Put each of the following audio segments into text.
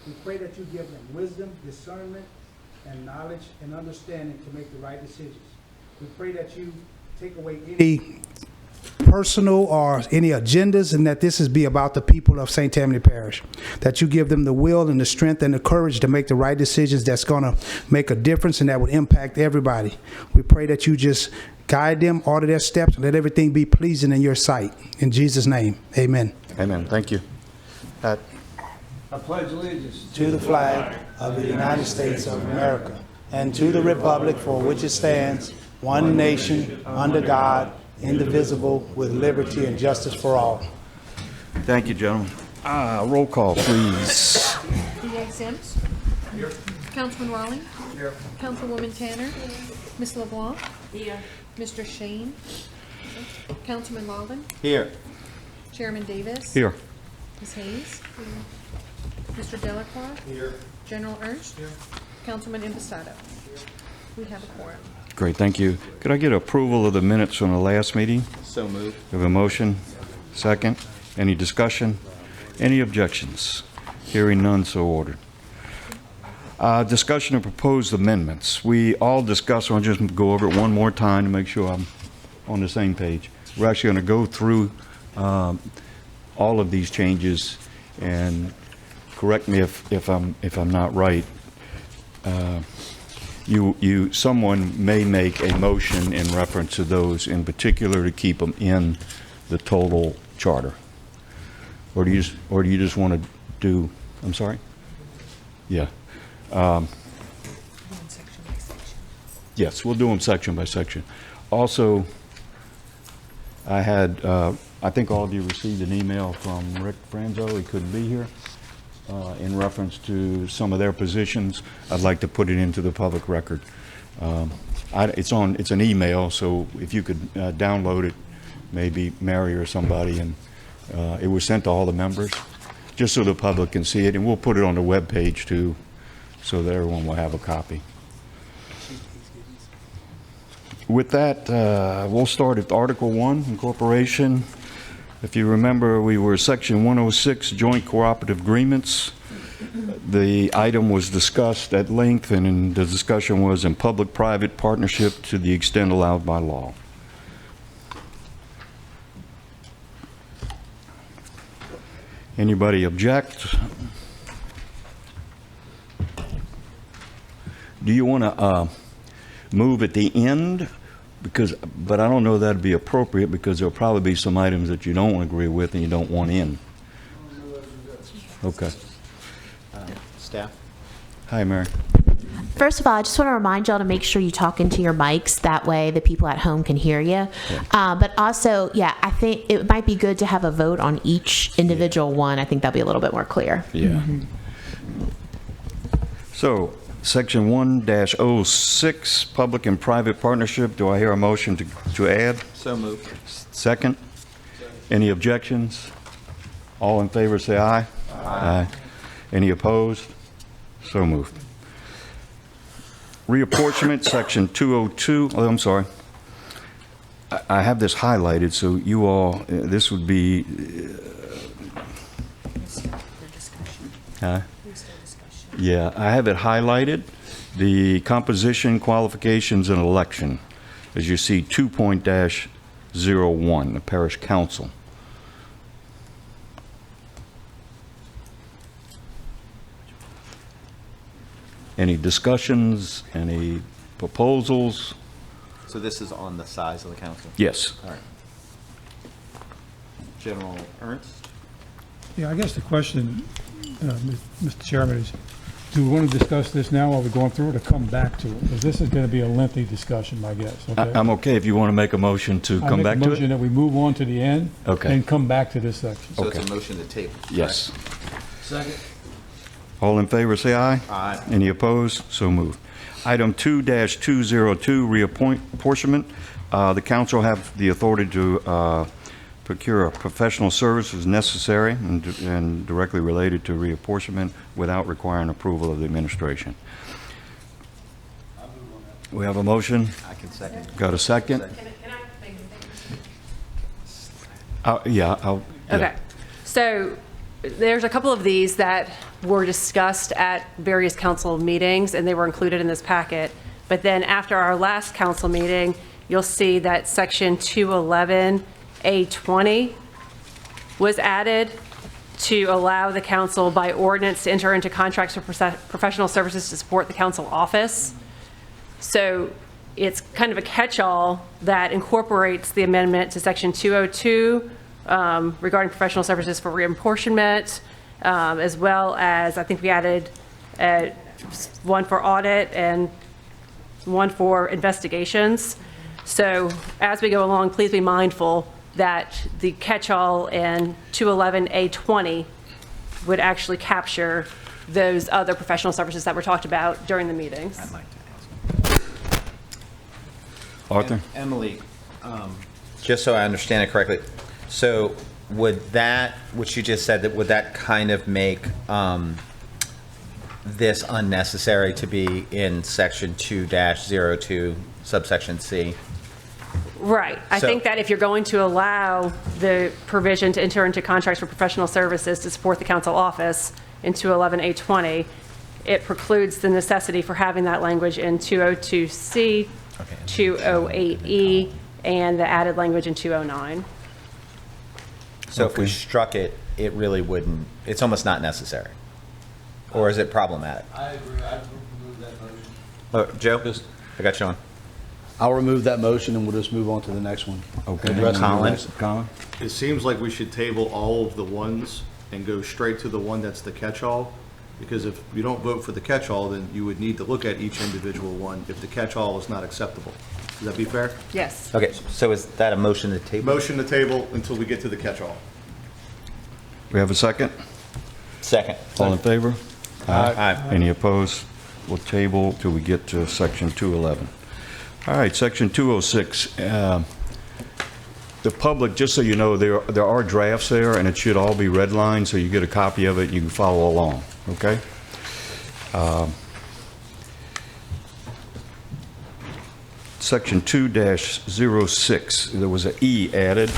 We pray that you give them wisdom, discernment, and knowledge and understanding to make the right decisions. We pray that you take away any personal or any agendas, and that this is be about the people of St. Tammany Parish. That you give them the will and the strength and the courage to make the right decisions that's going to make a difference and that would impact everybody. We pray that you just guide them, order their steps, and let everything be pleasing in your sight. In Jesus' name, amen. Amen. Thank you. Pat. I pledge allegiance to the flag of the United States of America and to the republic for which it stands, one nation, under God, indivisible, with liberty and justice for all. Thank you, gentlemen. Roll call, please. D.A. Sims. Here. Councilman Raleigh. Here. Councilwoman Tanner. Ms. LeBlanc. Here. Mr. Sheen. Councilman Logan. Here. Chairman Davis. Here. Ms. Hayes. Here. Mr. Delacroix. Here. General Ernst. Here. Councilman Impastato. Here. We have a quorum. Great, thank you. Could I get approval of the minutes from the last meeting? So moved. We have a motion. Second. Any discussion? Any objections? Hearing none, so ordered. Discussion of proposed amendments. We all discussed, I'll just go over it one more time to make sure I'm on the same page. We're actually going to go through all of these changes, and correct me if I'm not right. Someone may make a motion in reference to those in particular to keep them in the total charter. Or do you just want to do, I'm sorry? Yeah. Yes, we'll do them section by section. Also, I think all of you received an email from Rick Franzo, he couldn't be here, in reference to some of their positions. I'd like to put it into the public record. It's an email, so if you could download it, maybe Mary or somebody, and it was sent to all the members, just so the public can see it, and we'll put it on the web page too, so that everyone will have a copy. With that, we'll start at Article 1, Incorporation. If you remember, we were Section 106, Joint Cooperative Agreements. The item was discussed at length, and the discussion was in public-private partnership to the extent allowed by law. Anybody object? Do you want to move at the end? But I don't know that'd be appropriate, because there'll probably be some items that you don't agree with and you don't want in. Okay. Staff? Hi, Mary. First of all, I just want to remind y'all to make sure you talk into your mics. That way the people at home can hear you. Yeah. But also, yeah, I think it might be good to have a vote on each individual one. I think that'll be a little bit more clear. Yeah. Mm-hmm. So, Section 1-06, Public and Private Partnership. Do I hear a motion to add? So moved. Second? Any objections? All in favor say aye. Aye. Any opposed? So moved. Reapportionment, Section 202. Oh, I'm sorry. I have this highlighted, so you all, this would be... Yeah, I have it highlighted. The composition, qualifications, and election. As you see, 2.-01, the Parish Council. Any discussions? Any proposals? So this is on the size of the council? Yes. All right. General Ernst? Yeah, I guess the question, Mr. Chairman, is do we want to discuss this now while we're going through it, or come back to it? Because this is going to be a lengthy discussion, my guess. Okay? I'm okay if you want to make a motion to come back to it. I make a motion that we move on to the end, Okay. and come back to this section. So Okay. it's a motion to table? Yes. Second. All in favor, say aye. Aye. Any opposed? So moved. Item 2-202, reapportionment. The council have the authority to procure professional services necessary and directly related to reapportionment without requiring approval of the administration. We have a motion. I can second. Got a second? Can I make Yeah. Okay. So there's a couple of these that were discussed at various council meetings, and they were included in this packet. But then after our last council meeting, you'll see that section 211A20 was added to allow the council by ordinance to enter into contracts for professional services to support the council office. So it's kind of a catch-all that incorporates the amendment to section 202 regarding professional services for reapportionment, as well as I think we added one for audit and one for investigations. So as we go along, please be mindful that the catch-all in 211A20 would actually capture those other professional services that were talked about during the meetings. I'd like to ask. Arthur? Emily, just so I understand it correctly, so would that, what you just said, that would that kind of make this unnecessary to be in section 2-02, subsection C? Right. I So- think that if you're going to allow the provision to enter into contracts for professional services to support the council office in 211A20, it precludes the necessity for having that language in 202C, 208E, and the added language in 209. So if we struck it, it really wouldn't, it's almost not necessary? Or is it problematic? I agree, I'd remove that motion. Joe? I got you on. I'll remove that motion and we'll just move on to the next one. Okay. The rest of the Colin? next- Colin? It seems like we should table all of the ones and go straight to the one that's the catch-all, because if you don't vote for the catch-all, then you would need to look at each individual one if the catch-all is not acceptable. Would that be fair? Yes. Okay, so is that a motion to table? Motion to table until we get to the catch-all. We have a second? Second. All in favor? Aye. Any opposed? We'll table till we get to section 211. All right, section 206. The public, just so you know, there are drafts there, and it should all be redlined, so you get a copy of it, and you can follow along, okay? Section 2-06, there was an E added.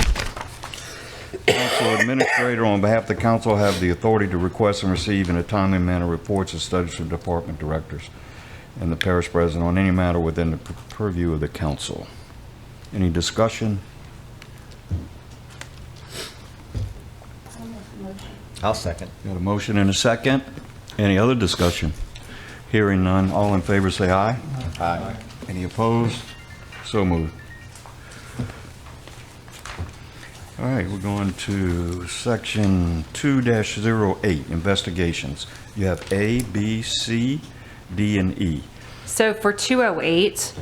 Council administrator, on behalf of the council, have the authority to request and receive in a timely manner reports and studies from department directors and the parish president on any matter within the purview of the council. Any discussion? I'll second. Got a motion and a second. Any other discussion? Hearing none, all in favor say aye. Aye. Any opposed? So moved. All right, we're going to section 2-08, investigations. You have A, B, C, D, and E. So for 208,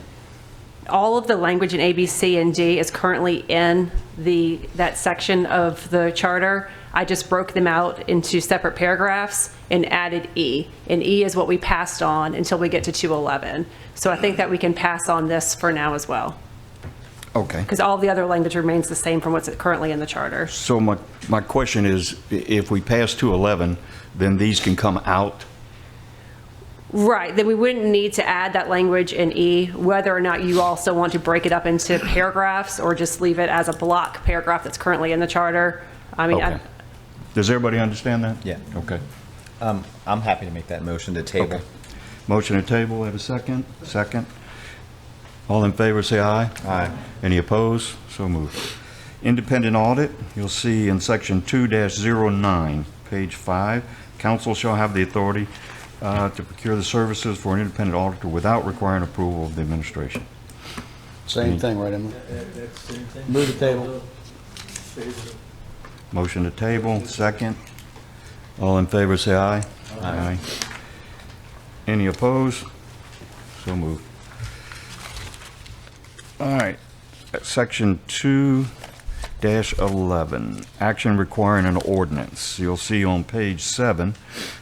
all of the language in A, B, C, and D is currently in that section of the charter. I just broke them out into separate paragraphs and added E. And E is what we passed on until we get to 211. So I think that we can pass on this for now as well, Okay. because all the other language remains the same from what's currently in the charter. So my question is, if we pass 211, then these can come out? Right, then we wouldn't need to add that language in E, whether or not you also want to break it up into paragraphs or just leave it as a block paragraph that's currently in the charter. I mean, Okay. Does everybody understand that? Yeah. Okay. I'm happy to make that motion to table. Okay. Motion to table, have a second? Second. All in favor, say aye. Aye. Any opposed? So moved. Independent audit, you'll see in section 2-09, page 5, council shall have the authority to procure the services for an independent auditor without requiring approval of the administration. Same thing, right, Emily? Move the table. Motion to table, second. All in favor, say aye. Aye. Any opposed? So moved. All right, section 2-11, action requiring an ordinance. You'll see on page 7,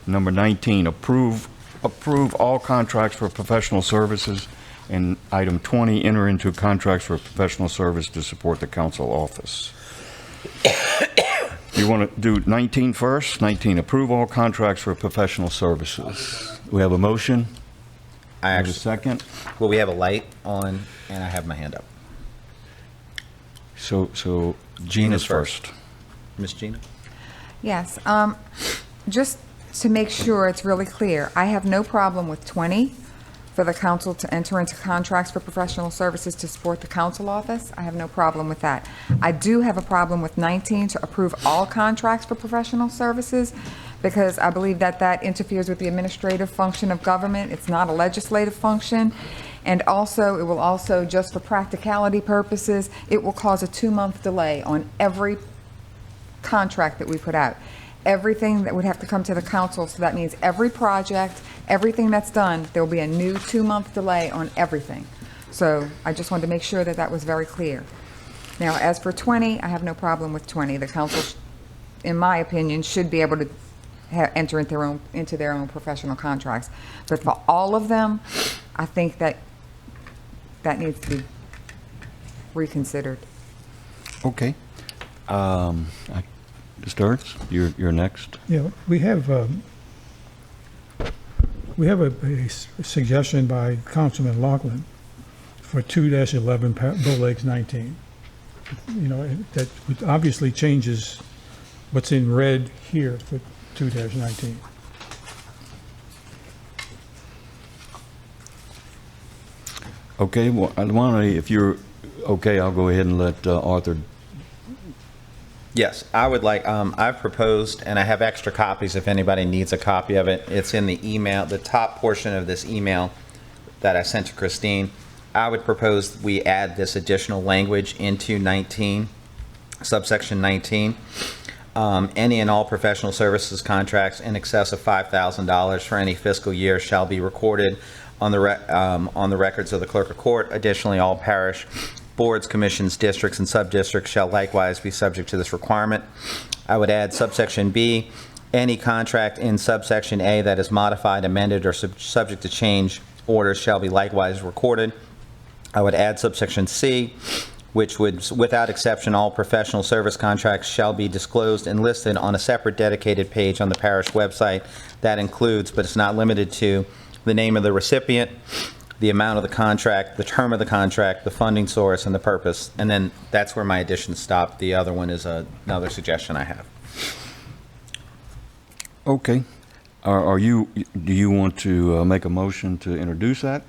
number 19, approve all contracts for professional services, and item 20, enter into contracts for professional service to support the council office. You want to do 19 first? 19, approve all contracts for professional services. We have a motion? I Have a actually, second? well, we have a light on and I have my hand up. So Gina's first. Miss Gina? Yes, just to make sure it's really clear, I have no problem with 20 for the council to enter into contracts for professional services to support the council office. I have no problem with that. I do have a problem with 19 to approve all contracts for professional services because I believe that that interferes with the administrative function of government. It's not a legislative function. And also, it will also, just for practicality purposes, it will cause a 2-month delay on every contract that we put out. Everything that would have to come to the council, so that means every project, everything that's done, there will be a new 2-month delay on everything. So I just wanted to make sure that that was very clear. Now, as for 20, I have no problem with 20. The council, in my opinion, should be able to enter into their own professional contracts. But for all of them, I think that that needs to be reconsidered. Okay. Mr. Ernst, you're next. Yeah, we have a suggestion by Councilman Laughlin for 2-11 Bill Lakes 19. You know, that obviously changes what's in red here for 2-19. Okay, well, I want to, if you're okay, I'll go ahead and let Arthur. Yes, I would like, I've proposed, and I have extra copies if anybody needs a copy of it. It's in the email, the top portion of this email that I sent to Christine. I would propose we add this additional language into 19, subsection 19. Any and all professional services contracts in excess of $5,000 for any fiscal year shall be recorded on the records of the clerk of court. Additionally, all parish boards, commissions, districts, and sub-districts shall likewise be subject to this requirement. I would add subsection B, any contract in subsection A that is modified, amended, or subject to change orders shall be likewise recorded. I would add subsection C, which would, without exception, all professional service contracts shall be disclosed and listed on a separate dedicated page on the parish website. That includes, but it's not limited to, the name of the recipient, the amount of the contract, the term of the contract, the funding source, and the purpose. And then that's where my additions stop. The other one is another suggestion I have. Okay. Do you want to make a motion to introduce that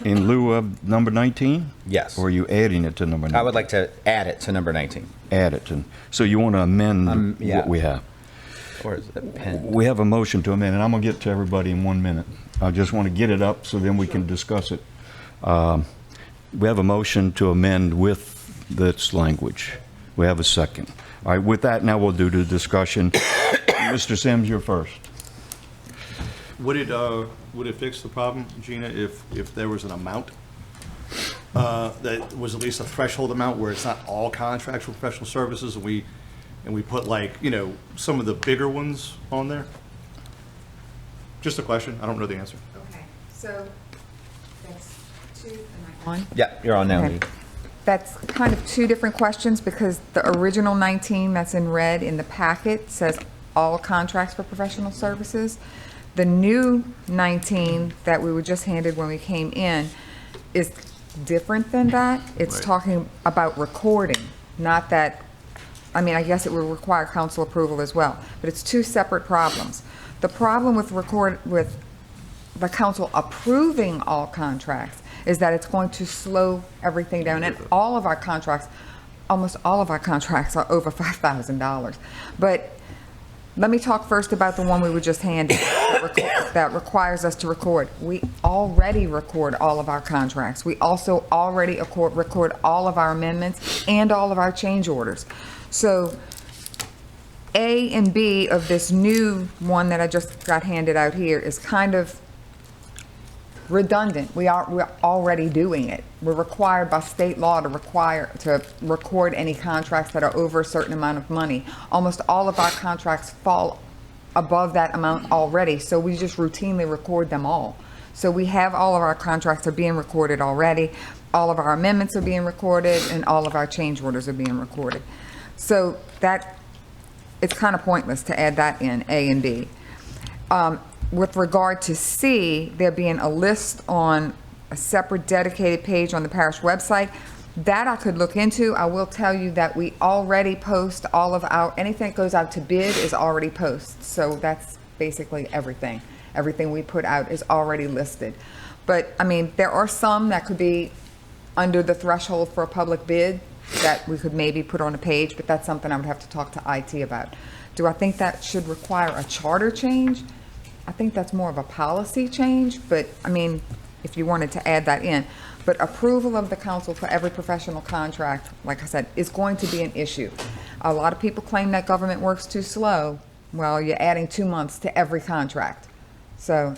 in lieu of number 19? Yes. Or are you adding it to number 19? I would like to add it to number 19. Add it to, so you want to amend yeah. what we have? Or is it pen? We have a motion to amend, and I'm going to get to everybody in 1 minute. I just want to get it up so then we can discuss it. We have a motion to amend with this language. We have a second. All right, with that, now we'll do the discussion. Mr. Sims, you're first. Would it fix the problem, Gina, if there was an amount that was at least a threshold amount where it's not all contracts for professional services, and we put, like, you know, some of the bigger ones on there? Just a question. I don't know the answer. Okay, so that's two, am I on? Yeah, you're on now. Okay. That's kind of two different questions because the original 19 that's in red in the packet says all contracts for professional services. The new 19 that we were just handed when we came in is different than that. It's Right. talking about recording, not that, I mean, I guess it would require council approval as well, but it's two separate problems. The problem with the council approving all contracts is that it's going to slow everything down. And all of our contracts, almost all of our contracts are over $5,000. But let me talk first about the one we were just handed that requires us to record. We already record all of our contracts. We also already record all of our amendments and all of our change orders. So A and B of this new one that I just got handed out here is kind of redundant. We're already doing it. We're required by state law to record any contracts that are over a certain amount of money. Almost all of our contracts fall above that amount already, so we just routinely record them all. So we have all of our contracts are being recorded already, all of our amendments are being recorded, and all of our change orders are being recorded. So that, it's kind of pointless to add that in, A and B. With regard to C, there being a list on a separate dedicated page on the parish website, that I could look into. I will tell you that we already post all of our, anything that goes out to bid is already posted. So that's basically everything. Everything we put out is already listed. But, I mean, there are some that could be under the threshold for a public bid that we could maybe put on a page, but that's something I would have to talk to IT about. Do I think that should require a charter change? I think that's more of a policy change, but, I mean, if you wanted to add that in. But approval of the council for every professional contract, like I said, is going to be an issue. A lot of people claim that government works too slow. Well, you're adding 2 months to every contract. So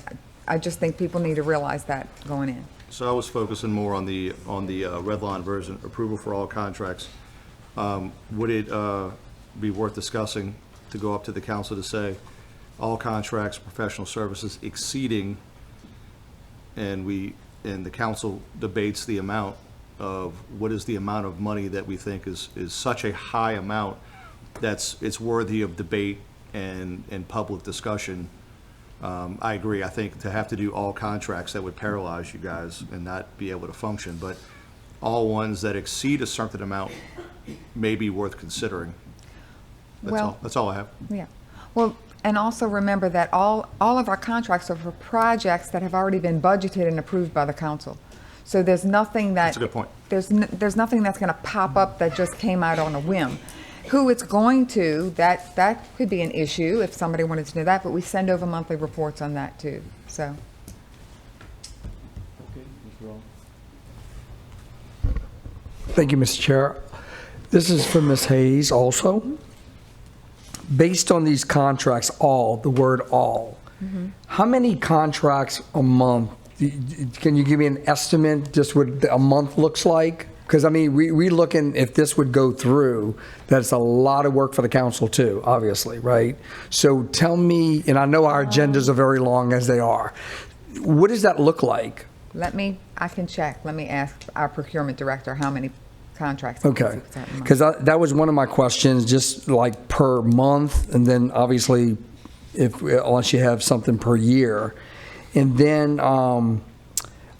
I just think people need to realize that going in. So I was focusing more on the red line version, approval for all contracts. Would it be worth discussing to go up to the council to say, all contracts, professional services exceeding, and the council debates the amount of, what is the amount of money that we think is such a high amount it's worthy of debate and public discussion. I agree. I think to have to do all contracts, that would paralyze you guys and not be able to function, but all ones that exceed a certain amount may be worth considering. That's all I have. Yeah. Well, and also remember that all of our contracts are for projects that have already been budgeted and approved by the council. So there's nothing that... That's a good point. There's nothing that's going to pop up that just came out on a whim. Who it's going to, that could be an issue if somebody wanted to know that, but we send over monthly reports on that too, so. Thank you, Mr. Chair. This is for Ms. Hayes also. Based on these contracts, the word all, how many contracts a month? Can you give me an estimate, just what a month looks like? Because, I mean, we looking, if this would go through, that's a lot of work for the council too, obviously, right? So tell me, and I know our agendas are very long as they are, what does that look like? I can check. Let me ask our procurement director how many contracts. Okay, because that was one of my questions, just like per month, and then obviously, unless you have something per year. And then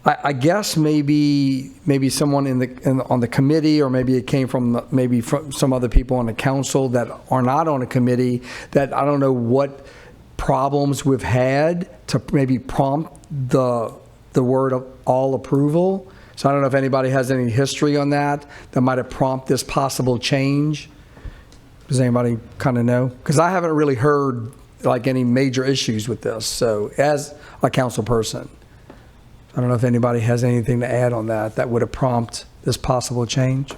I guess maybe someone on the committee, or maybe it came from some other people on the council that are not on a committee, that I don't know what problems we've had to maybe prompt the word of all approval. So I don't know if anybody has any history on that might have prompted this possible change. Does anybody kind of know? Because I haven't really heard like any major issues with this. So as a council person, I don't know if anybody has anything to add on that would have prompted this possible change.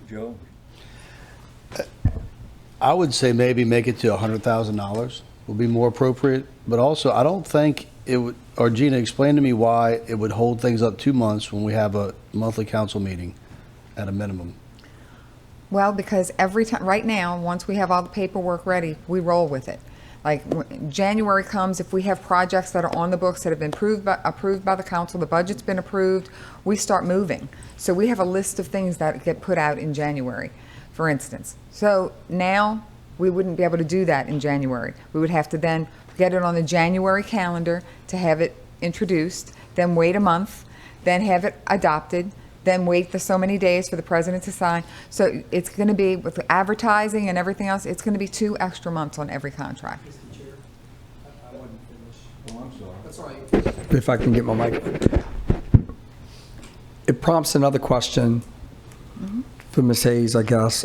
Joe? I would say maybe make it to $100,000 would be more appropriate, but also I don't think it would, or Gina, explain to me why it would hold things up 2 months when we have a monthly council meeting at a minimum. Well, because every time, right now, once we have all the paperwork ready, we roll with it. Like January comes, if we have projects that are on the books that have been approved by the council, the budget's been approved, we start moving. So we have a list of things that get put out in January, for instance. So now we wouldn't be able to do that in January. We would have to then get it on the January calendar to have it introduced, then wait a month, then have it adopted, then wait for so many days for the president to sign. So it's going to be, with advertising and everything else, it's going to be 2 extra months on every contract. Mr. Chair, I wasn't finished. Oh, I'm sorry. That's all right. If I can get my mic. It prompts another question for Ms. Hayes, I guess.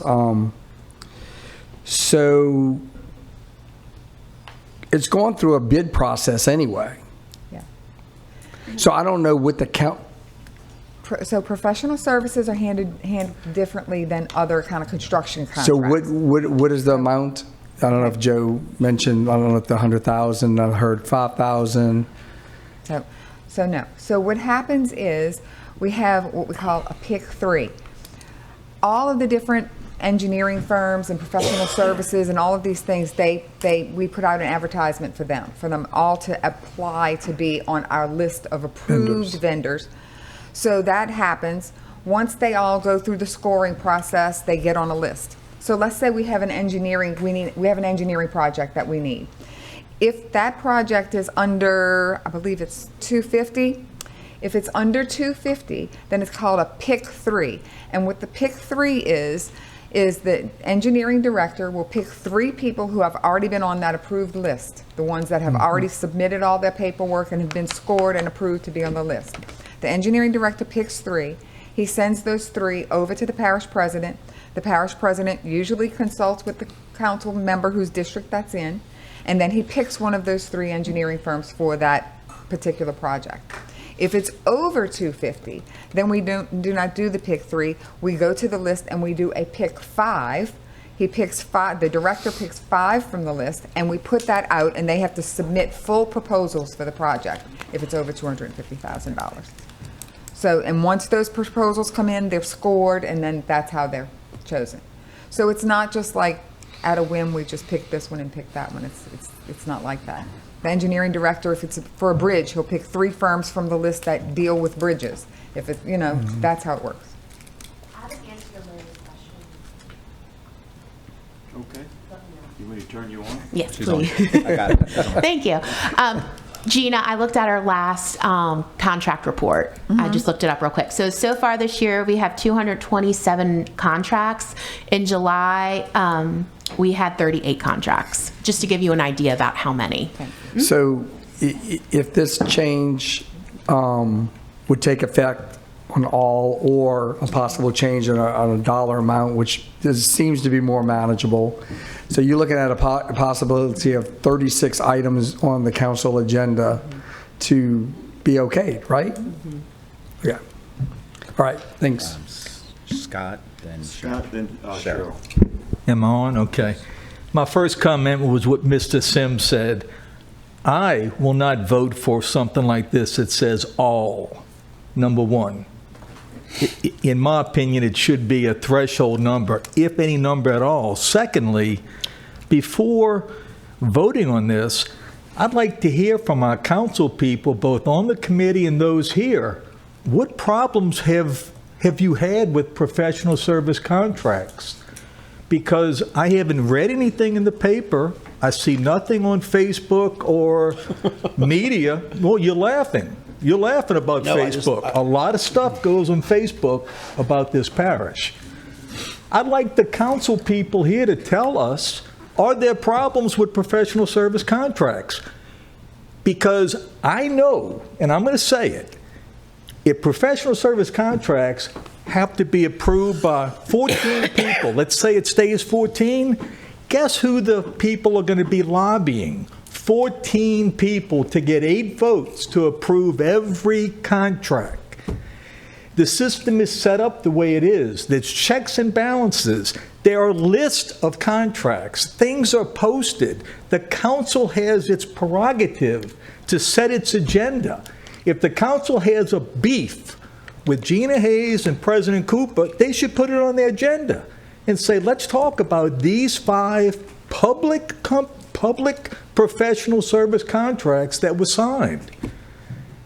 So it's going through a bid process anyway. Yeah. So I don't know what the count. So professional services are handled differently than other kind of construction contracts. So what is the amount? I don't know if Joe mentioned, I don't know if the 100,000, I heard 5,000. So no. So what happens is we have what we call a pick 3. All of the different engineering firms and professional services and all of these things, we put out an advertisement for them all to apply to be on our list of approved vendors. So that happens. Once they all go through the scoring process, they get on a list. So let's say we have an engineering project that we need. If that project is under, I believe it's 250, if it's under 250, then it's called a pick 3. And what the pick 3 is is the engineering director will pick 3 people who have already been on that approved list, the ones that have already submitted all their paperwork and have been scored and approved to be on the list. The engineering director picks 3. He sends those 3 over to the parish president. The parish president usually consults with the council member whose district that's in, and then he picks one of those 3 engineering firms for that particular project. If it's over 250, then we do not do the pick 3. We go to the list and we do a pick 5. He picks 5, the director picks 5 from the list, and we put that out, and they have to submit full proposals for the project if it's over $250,000. So, and once those proposals come in, they're scored, and then that's how they're chosen. So it's not just like at a whim, we just pick this one and pick that one. It's not like that. The engineering director, if it's for a bridge, he'll pick 3 firms from the list that deal with bridges. If it, that's how it works. I haven't answered Larry's question. Okay. You want me to turn you on? Yes, She's on. please. I got it. Thank you. Gina, I looked at our last contract report. I just looked it up real quick. So far this year, we have 227 contracts. In July, we had 38 contracts, just to give you an idea about how many. So if this change would take effect on all, or a possible change on a dollar amount, which seems to be more manageable, so you're looking at a possibility of 36 items on the council agenda to be okayed, right? Yeah. All right, thanks. Scott, then Scott, then Cheryl. Am I on? Okay. My first comment was what Mr. Sims said. I will not vote for something like this that says all, number one. In my opinion, it should be a threshold number, if any number at all. Secondly, before voting on this, I'd like to hear from our council people, both on the committee and those here, what problems have you had with professional service contracts? Because I haven't read anything in the paper. I see nothing on Facebook or media. Well, you're laughing. You're laughing about Facebook. A lot of stuff goes on Facebook about this parish. I'd like the council people here to tell us, are there problems with professional service contracts? Because I know, and I'm going to say it, if professional service contracts have to be approved by 14 people, let's say it stays 14, guess who the people are going to be lobbying? 14 people to get 8 votes to approve every contract. The system is set up the way it is. There's checks and balances. There are lists of contracts. Things are posted. The council has its prerogative to set its agenda. If the council has a beef with Gina Hayes and President Cooper, they should put it on their agenda and say, let's talk about these 5 public professional service contracts that were signed.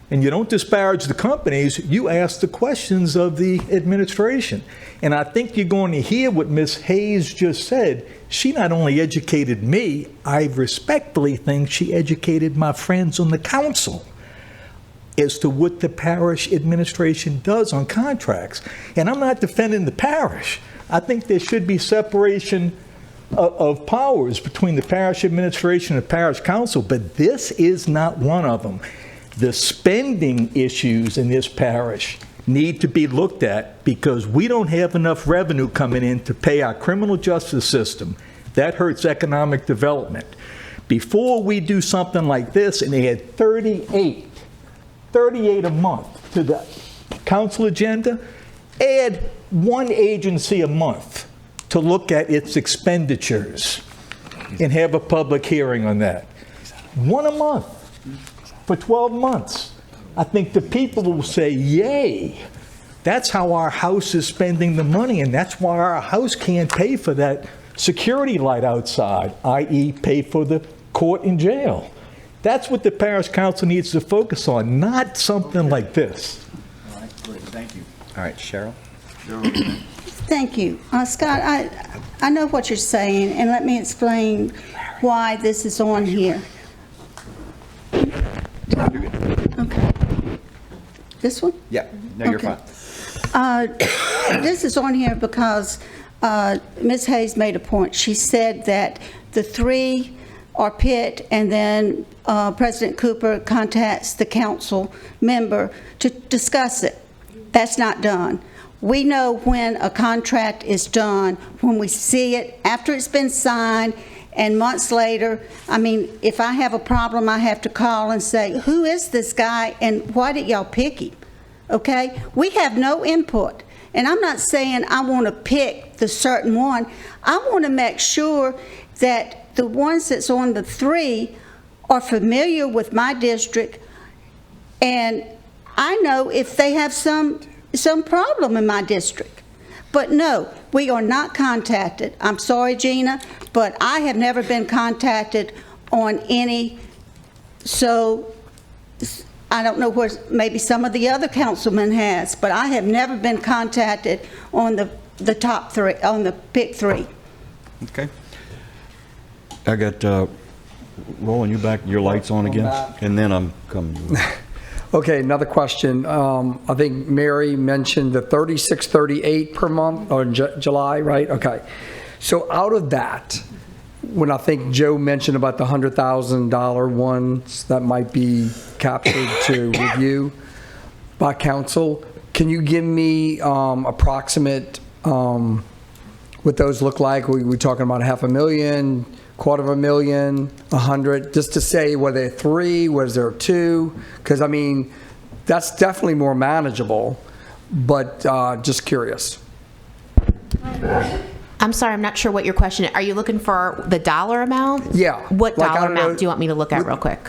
And you don't disparage the companies, you ask the questions of the administration. And I think you're going to hear what Ms. Hayes just said. She not only educated me, I respectfully think she educated my friends on the council as to what the parish administration does on contracts. And I'm not defending the parish. I think there should be separation of powers between the parish administration and the parish council, but this is not one of them. The spending issues in this parish need to be looked at because we don't have enough revenue coming in to pay our criminal justice system. That hurts economic development. Before we do something like this and add 38 a month to the council agenda, add 1 agency a month to look at its expenditures and have a public hearing on that. 1 a month for 12 months. I think the people will say, yay. That's how our house is spending the money, and that's why our house can't pay for that security light outside, i.e. pay for the court and jail. That's what the parish council needs to focus on, not something like this. All right, great, thank you. All right, Cheryl. Thank you. Scott, I know what you're saying, and let me explain why this is on here. Okay. This one? Yeah, no, you're Okay. fine. This is on here because Ms. Hayes made a point. She said that the three are picked, and then President Cooper contacts the council member to discuss it. That's not done. We know when a contract is done, when we see it, after it's been signed, and months later. I mean, if I have a problem, I have to call and say, who is this guy, and why did y'all pick him? Okay? We have no input. And I'm not saying I want to pick the certain one. I want to make sure that the ones that's on the three are familiar with my district, and I know if they have some problem in my district. But no, we are not contacted. I'm sorry, Gina, but I have never been contacted on any, so I don't know where, maybe some of the other councilmen has, but I have never been contacted on the top three, on the pick three. Okay. I got, Roland, you back, your light's on again? And then I'm coming. Okay, another question. I think Mary mentioned the 3638 per month, or July, right? Okay. So out of that, when I think Joe mentioned about the $100,000 ones that might be captured to review by council, can you give me approximate what those look like? We talking about $500,000, $250,000, 100, just to say, were there three, was there two? Because I mean, that's definitely more manageable, but just curious. I'm sorry, I'm not sure what your question is. Are you looking for the dollar amount? Yeah. What Like, I dollar don't know, amount do you want me to look at real quick?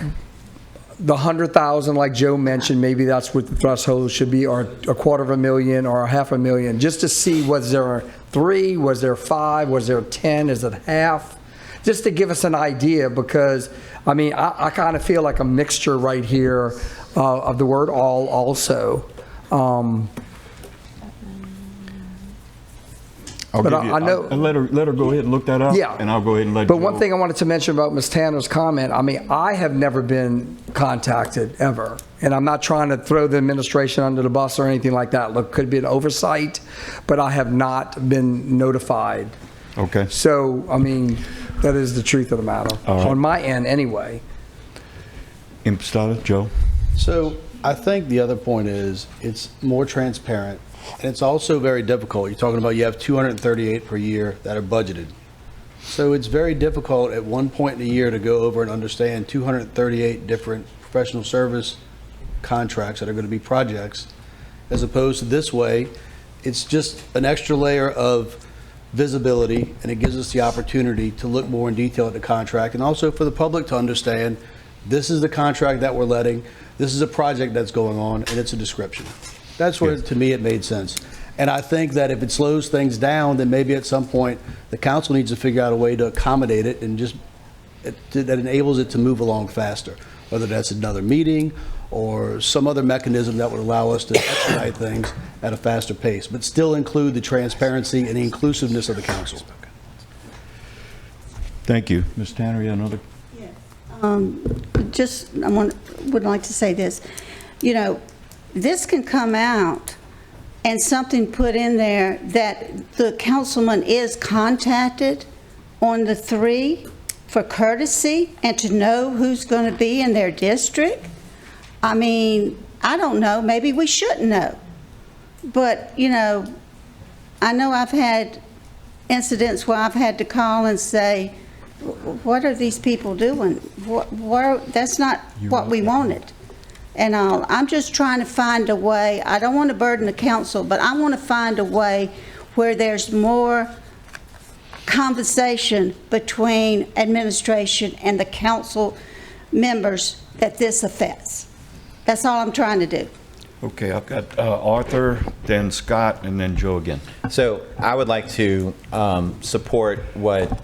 The 100,000, like Joe mentioned, maybe that's what the threshold should be, or $250,000 or $500,000, just to see, was there three, was there five, was there 10, is it half? Just to give us an idea, because, I mean, I kind of feel like a mixture right here of the word all also. I'll But give you, I know- I'll let her go ahead and look that up. Yeah. And I'll go ahead and let But Joe- one thing I wanted to mention about Ms. Tanner's comment, I mean, I have never been contacted, ever. And I'm not trying to throw the administration under the bus or anything like that. Look, could be an oversight, but I have not been notified. Okay. So, I mean, that is the truth of the matter. All right. On my end, anyway. Impstata, Joe? So I think the other point is it's more transparent, and it's also very difficult. You're talking about you have 238 per year that are budgeted. So it's very difficult at one point in the year to go over and understand 238 different professional service contracts that are going to be projects, as opposed to this way, it's just an extra layer of visibility, and it gives us the opportunity to look more in detail at the contract, and also for the public to understand, this is the contract that we're letting, this is a project that's going on, and it's a description. That's where, to me, it made sense. And I think that if it slows things down, then maybe at some point, the council needs to figure out a way to accommodate it and just, that enables it to move along faster, whether that's another meeting or some other mechanism that would allow us to expedite things at a faster pace, but still include the transparency and the inclusiveness of the council. Thank you. Ms. Tanner, you have another? Would like to say this. You know, this can come out and something put in there that the councilman is contacted on the three for courtesy and to know who's going to be in their district. I mean, I don't know, maybe we shouldn't know. But, you know I've had incidents where I've had to call and say, what are these people doing? That's not what we wanted. And I'm just trying to find a way. I don't want to burden the council, but I want to find a way where there's more conversation between administration and the council members that this affects. That's all I'm trying to do. Okay, I've got Arthur, then Scott, and then Joe again. So I would like to support what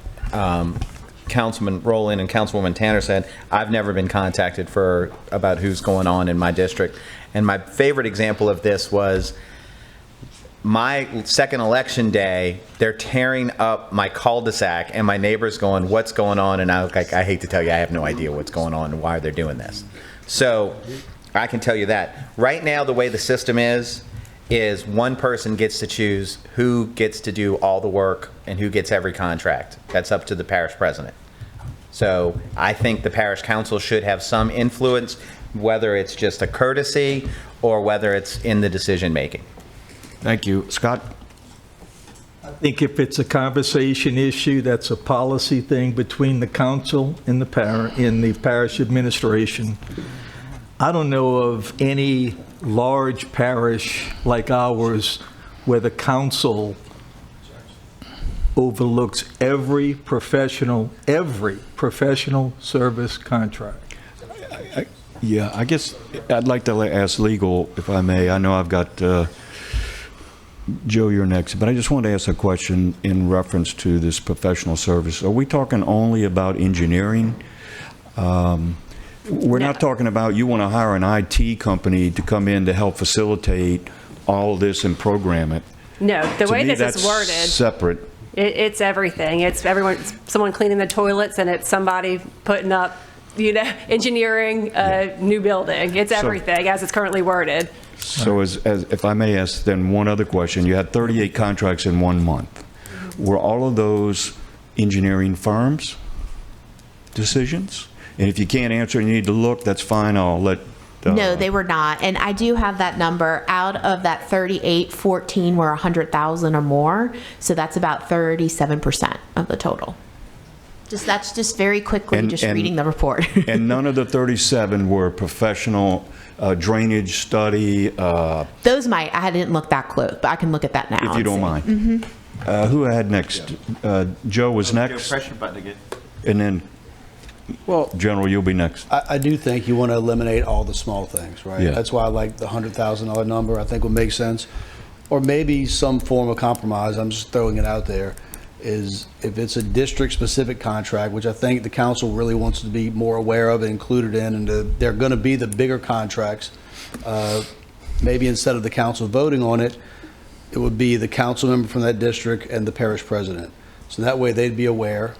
Councilman Rowland and Councilwoman Tanner said. I've never been contacted about who's going on in my district. And my favorite example of this was my second election day. They're tearing up my cul-de-sac, and my neighbor's going, what's going on? And I was like, I hate to tell you, I have no idea what's going on and why they're doing this. So I can tell you that. Right now, the way the system is, is one person gets to choose who gets to do all the work and who gets every contract. That's up to the parish president. So I think the parish council should have some influence, whether it's just a courtesy or whether it's in the decision-making. Thank you. Scott? I think if it's a conversation issue, that's a policy thing between the council and the parish administration. I don't know of any large parish like ours where the council overlooks every professional service contract. Yeah, I guess I'd like to ask legal, if I may. I know I've got, Joe, you're next, but I just want to ask a question in reference to this professional service. Are we talking only about engineering? We're not talking about you want to hire an IT company to come in to help facilitate all of this and program it. No, the To way me, this is worded, that's separate. it's everything. It's everyone, it's someone cleaning the toilets, and it's somebody putting up, engineering a new building. It's everything as it's currently worded. So as if I may ask then one other question, you had 38 contracts in 1 month. Were all of those engineering firms decisions? And if you can't answer and you need to look, that's fine, I'll let... No, they were not. And I do have that number. Out of that 38, 14 were 100,000 or more. So that's about 37% of the total. That's just very quickly reading the report. And none of the 37 were professional drainage study? Those might. I didn't look that close, but I can look at that now. If you don't mind. Who had next? Joe was next. Pressure button again. And then, Well, General, you'll be next. I do think you want to eliminate all the small things, right? Yeah. That's why I like the $100,000 number. I think would make sense. Or maybe some form of compromise, I'm just throwing it out there, is if it's a district-specific contract, which I think the council really wants to be more aware of and included in, and they're going to be the bigger contracts, maybe instead of the council voting on it, it would be the council member from that district and the parish president. So that way they'd be aware,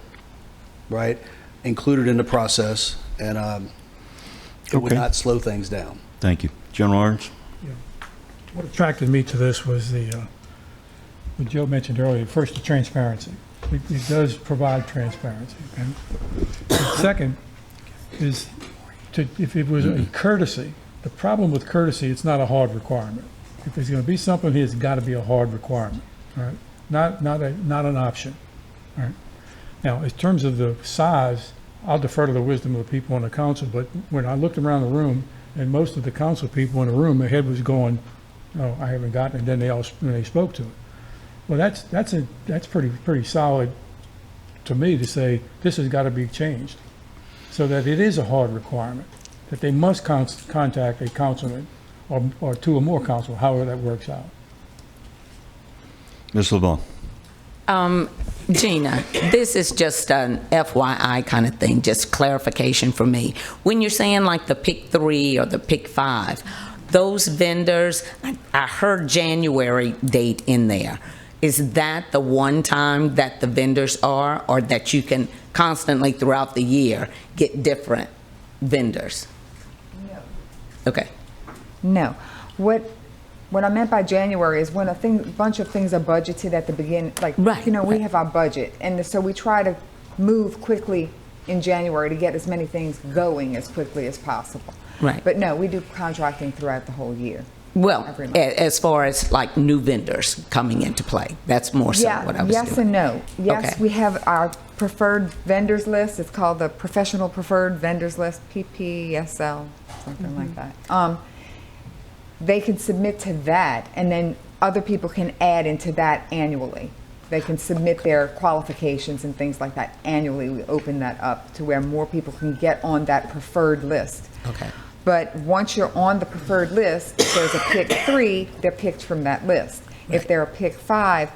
right? Included in the process, and it would Okay. not slow things down. Thank you. General Ernst? What attracted me to this was what Joe mentioned earlier. First, the transparency. It does provide transparency. And second is if it was a courtesy, the problem with courtesy, it's not a hard requirement. If there's going to be something here, it's got to be a hard requirement, all right? Not an option, all right? Now, in terms of the size, I'll defer to the wisdom of the people on the council, but when I looked around the room, and most of the council people in the room, their head was going, "Oh, I haven't gotten it," and then they spoke to it. Well, that's pretty solid to me to say this has got to be changed, so that it is a hard requirement, that they must contact a councilman or two or more council, however that works out. Ms. LeBlanc? Gina, this is just an FYI kind of thing, just clarification for me. When you're saying like the pick 3 or the pick 5, those vendors, I heard January date in there. Is that the one time that the vendors are, or that you can constantly throughout the year get different vendors? No. Okay. No. What I meant by January is when a bunch of things are budgeted at the beginning, like, Right, we right. have our budget, and so we try to move quickly in January to get as many things going as quickly as possible. Right. But no, we do contracting throughout the whole year. Well, Every month. as far as like new vendors coming into play, that's more so what I was doing. Yes and no. Yes, Okay. we have our preferred vendors list. It's called the Professional Preferred Vendors List, PPSL, something like that. They can submit to that, and then other people can add into that annually. They can submit their qualifications and things like that annually. We open that up to where more people can get on that preferred list. Okay. But once you're on the preferred list, if there's a pick 3, they're picked from that list. If they're a pick 5,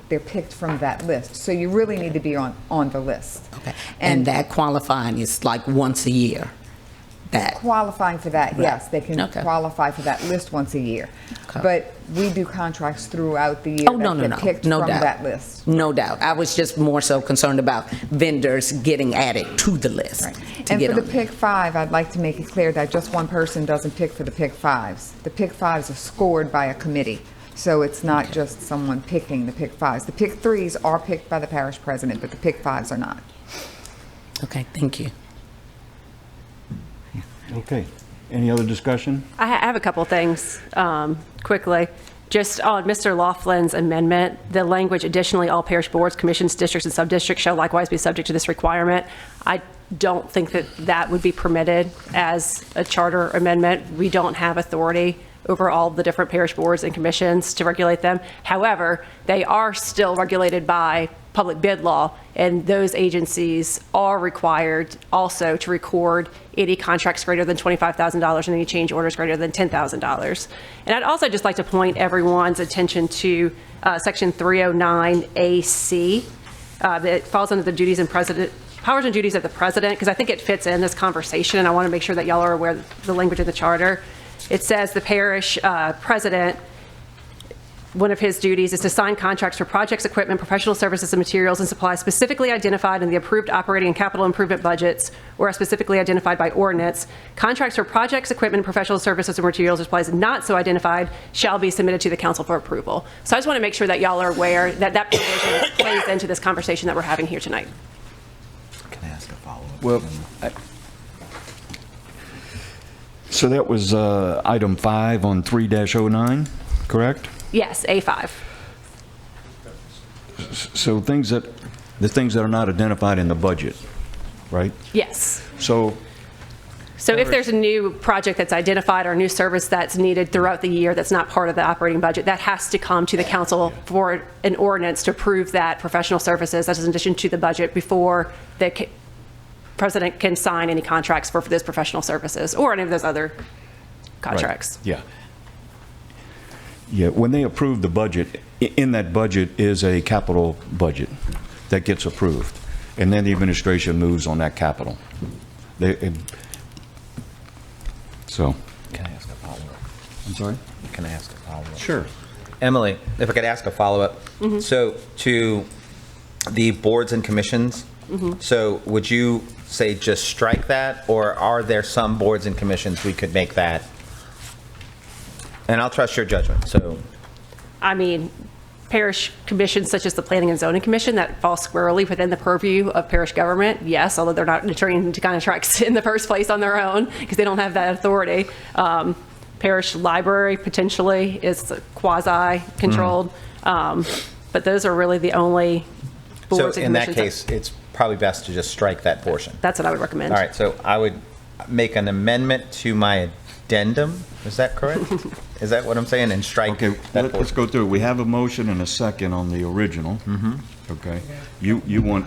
they're picked from that list. So you really need to be on the list. Okay. And that qualifying is like once a year? That? Qualifying for that, Right. yes. They can Okay. qualify for that list once a year. Okay. But we do contracts throughout the year Oh, no, that no, get no. picked No from doubt. that list. No doubt. I was just more so concerned about vendors getting added to the list. Right. to And get for the on. pick 5, I'd like to make it clear that just one person doesn't pick for the pick 5s. The pick 5s are scored by a committee So it's not just someone picking the pick fives. The pick threes are picked by the parish president, but the pick fives are not. Okay, thank you. Okay. Any other discussion? I have a couple things quickly. Just on Mr. Laughlin's amendment, the language, additionally, all parish boards, commissions, districts, and sub-districts shall likewise be subject to this requirement. I don't think that that would be permitted as a charter amendment. We don't have authority over all the different parish boards and commissions to regulate them. However, they are still regulated by public bid law, and those agencies are required also to record any contracts greater than $25,000 and any change orders greater than $10,000. And I'd also just like to point everyone's attention to Section 309AC. That falls under the duties and powers and duties of the president, because I think it fits in this conversation, and I want to make sure that y'all are aware of the language in the charter. It says the parish president, one of his duties is to sign contracts for projects, equipment, professional services, and materials and supplies specifically identified in the approved operating and capital improvement budgets or as specifically identified by ordinance. Contracts for projects, equipment, professional services, and materials and supplies not so identified shall be submitted to the council for approval. So I just want to make sure that y'all are aware that that provision plays into this conversation that we're having here tonight. Can I ask a follow-up? Well, so that was item 5 on 3-09, correct? Yes, A5. So the things that are not identified in the budget, right? Yes. So if there's a new project that's identified or a new service that's needed throughout the year that's not part of the operating budget, that has to come to the council for an ordinance to approve that professional services as an addition to the budget before the president can sign any contracts for those professional services or any of those other contracts. Right. Yeah, when they approve the budget, in that budget is a capital budget that gets approved, and then the administration moves on that capital. So. Can I ask a follow-up? I'm sorry? Can I ask a follow-up? Sure. Emily, if I could ask a follow-up. So to the boards and commissions, so would you say just strike that, or are there some boards and commissions we could make that? And I'll trust your judgment, so. I mean, parish commissions such as the Planning and Zoning Commission that fall squarely within the purview of parish government, yes, although they're not entering into contracts in the first place on their own because they don't have that authority. Parish library potentially is quasi-controlled, but those are really the only boards So and in that commissions. case, it's probably best to just strike that portion. That's what I would recommend. All right, so I would make an amendment to my addendum, is that correct? Is that what I'm saying, and strike Okay, that let's portion? go through it. We have a motion and a second on the original. Okay. You want,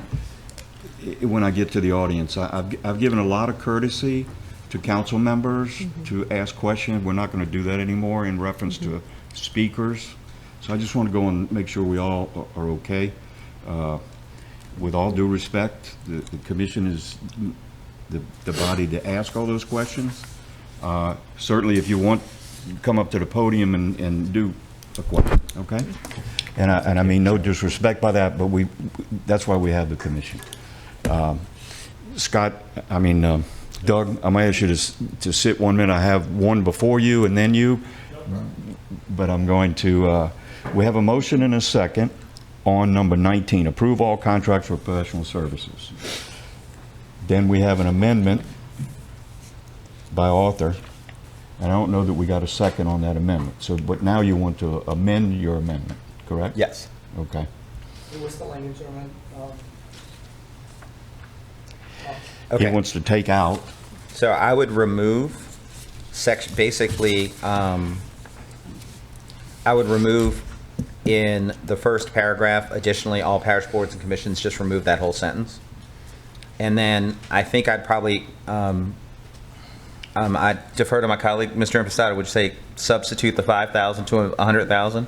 when I get to the audience, I've given a lot of courtesy to council members to ask questions. We're not going to do that anymore in reference to speakers. So I just want to go and make sure we all are okay. With all due respect, the commission is the body to ask all those questions. Certainly, if you want, come up to the podium and do a question, okay? And I mean no disrespect by that, but that's why we have the commission. Scott, I mean Doug, I'm gonna ask you to sit 1 minute. I have one before you and then you, but I'm going to. We have a motion and a second on number 19. Approve all contracts for professional services. Then we have an amendment by author, and I don't know that we got a second on that amendment. So, but now you want to amend your amendment, correct? Yes. Okay. What's the language on He wants to take out. So I would remove basically, I would remove in the first paragraph, additionally, all parish boards and commissions, just remove that whole sentence. And then I think I'd probably, I defer to my colleague, Mr. Impostado, would you say substitute the 5,000 to 100,000?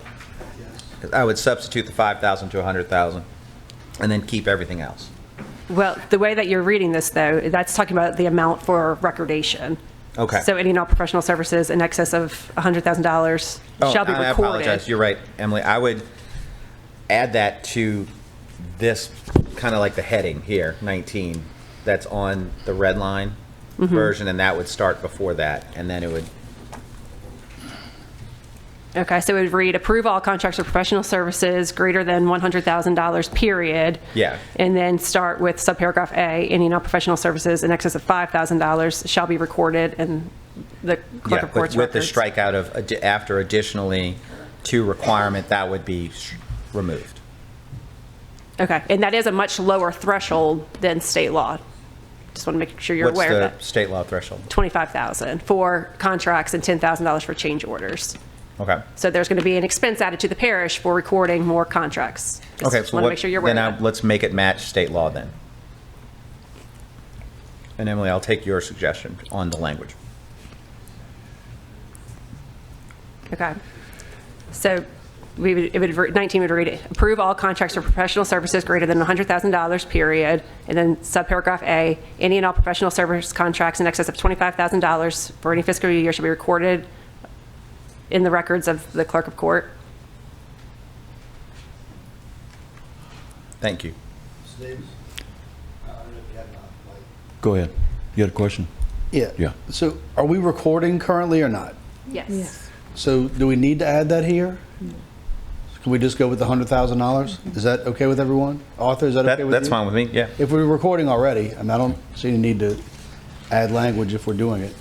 I would substitute the 5,000 to 100,000 and then keep everything else. Well, the way that you're reading this, though, that's talking about the amount for recordation. Okay. So any non-professional services in excess of $100,000 shall be recorded. I apologize. You're right, Emily. I would add that to this, kind of like the heading here, 19, that's on the red line version, and that would start before that, and then it would. Okay, so it would read, approve all contracts for professional services greater than $100,000, period. Yeah. And then start with subparagraph A, any and all professional services in excess of $5,000 shall be recorded in the clerk Yeah, of courts with the records. strikeout of after additionally to requirement, that would be removed. Okay, and that is a much lower threshold than state law. Just want to make sure you're What's aware of the that. state law threshold? $25,000 for contracts and $10,000 for change orders. Okay. So there's going to be an expense added to the parish for recording more contracts. Okay, Just want to make sure you're aware of that. let's make it match state law then. And Emily, I'll take your suggestion on the language. Okay. So it would 19 would read, approve all contracts for professional services greater than $100,000, period. And then subparagraph A, any and all professional service contracts in excess of $25,000 for any fiscal year should be recorded in the records of the clerk of court. Thank you. Go ahead. You had a question? Yeah. Yeah. So are we recording currently or not? Yes. So do we need to add that here? Can we just go with the $100,000? Is that okay with everyone? Arthur, is that okay with you? That's fine with me, yeah. If we're recording already, I mean, I don't see any need to add language if we're doing it.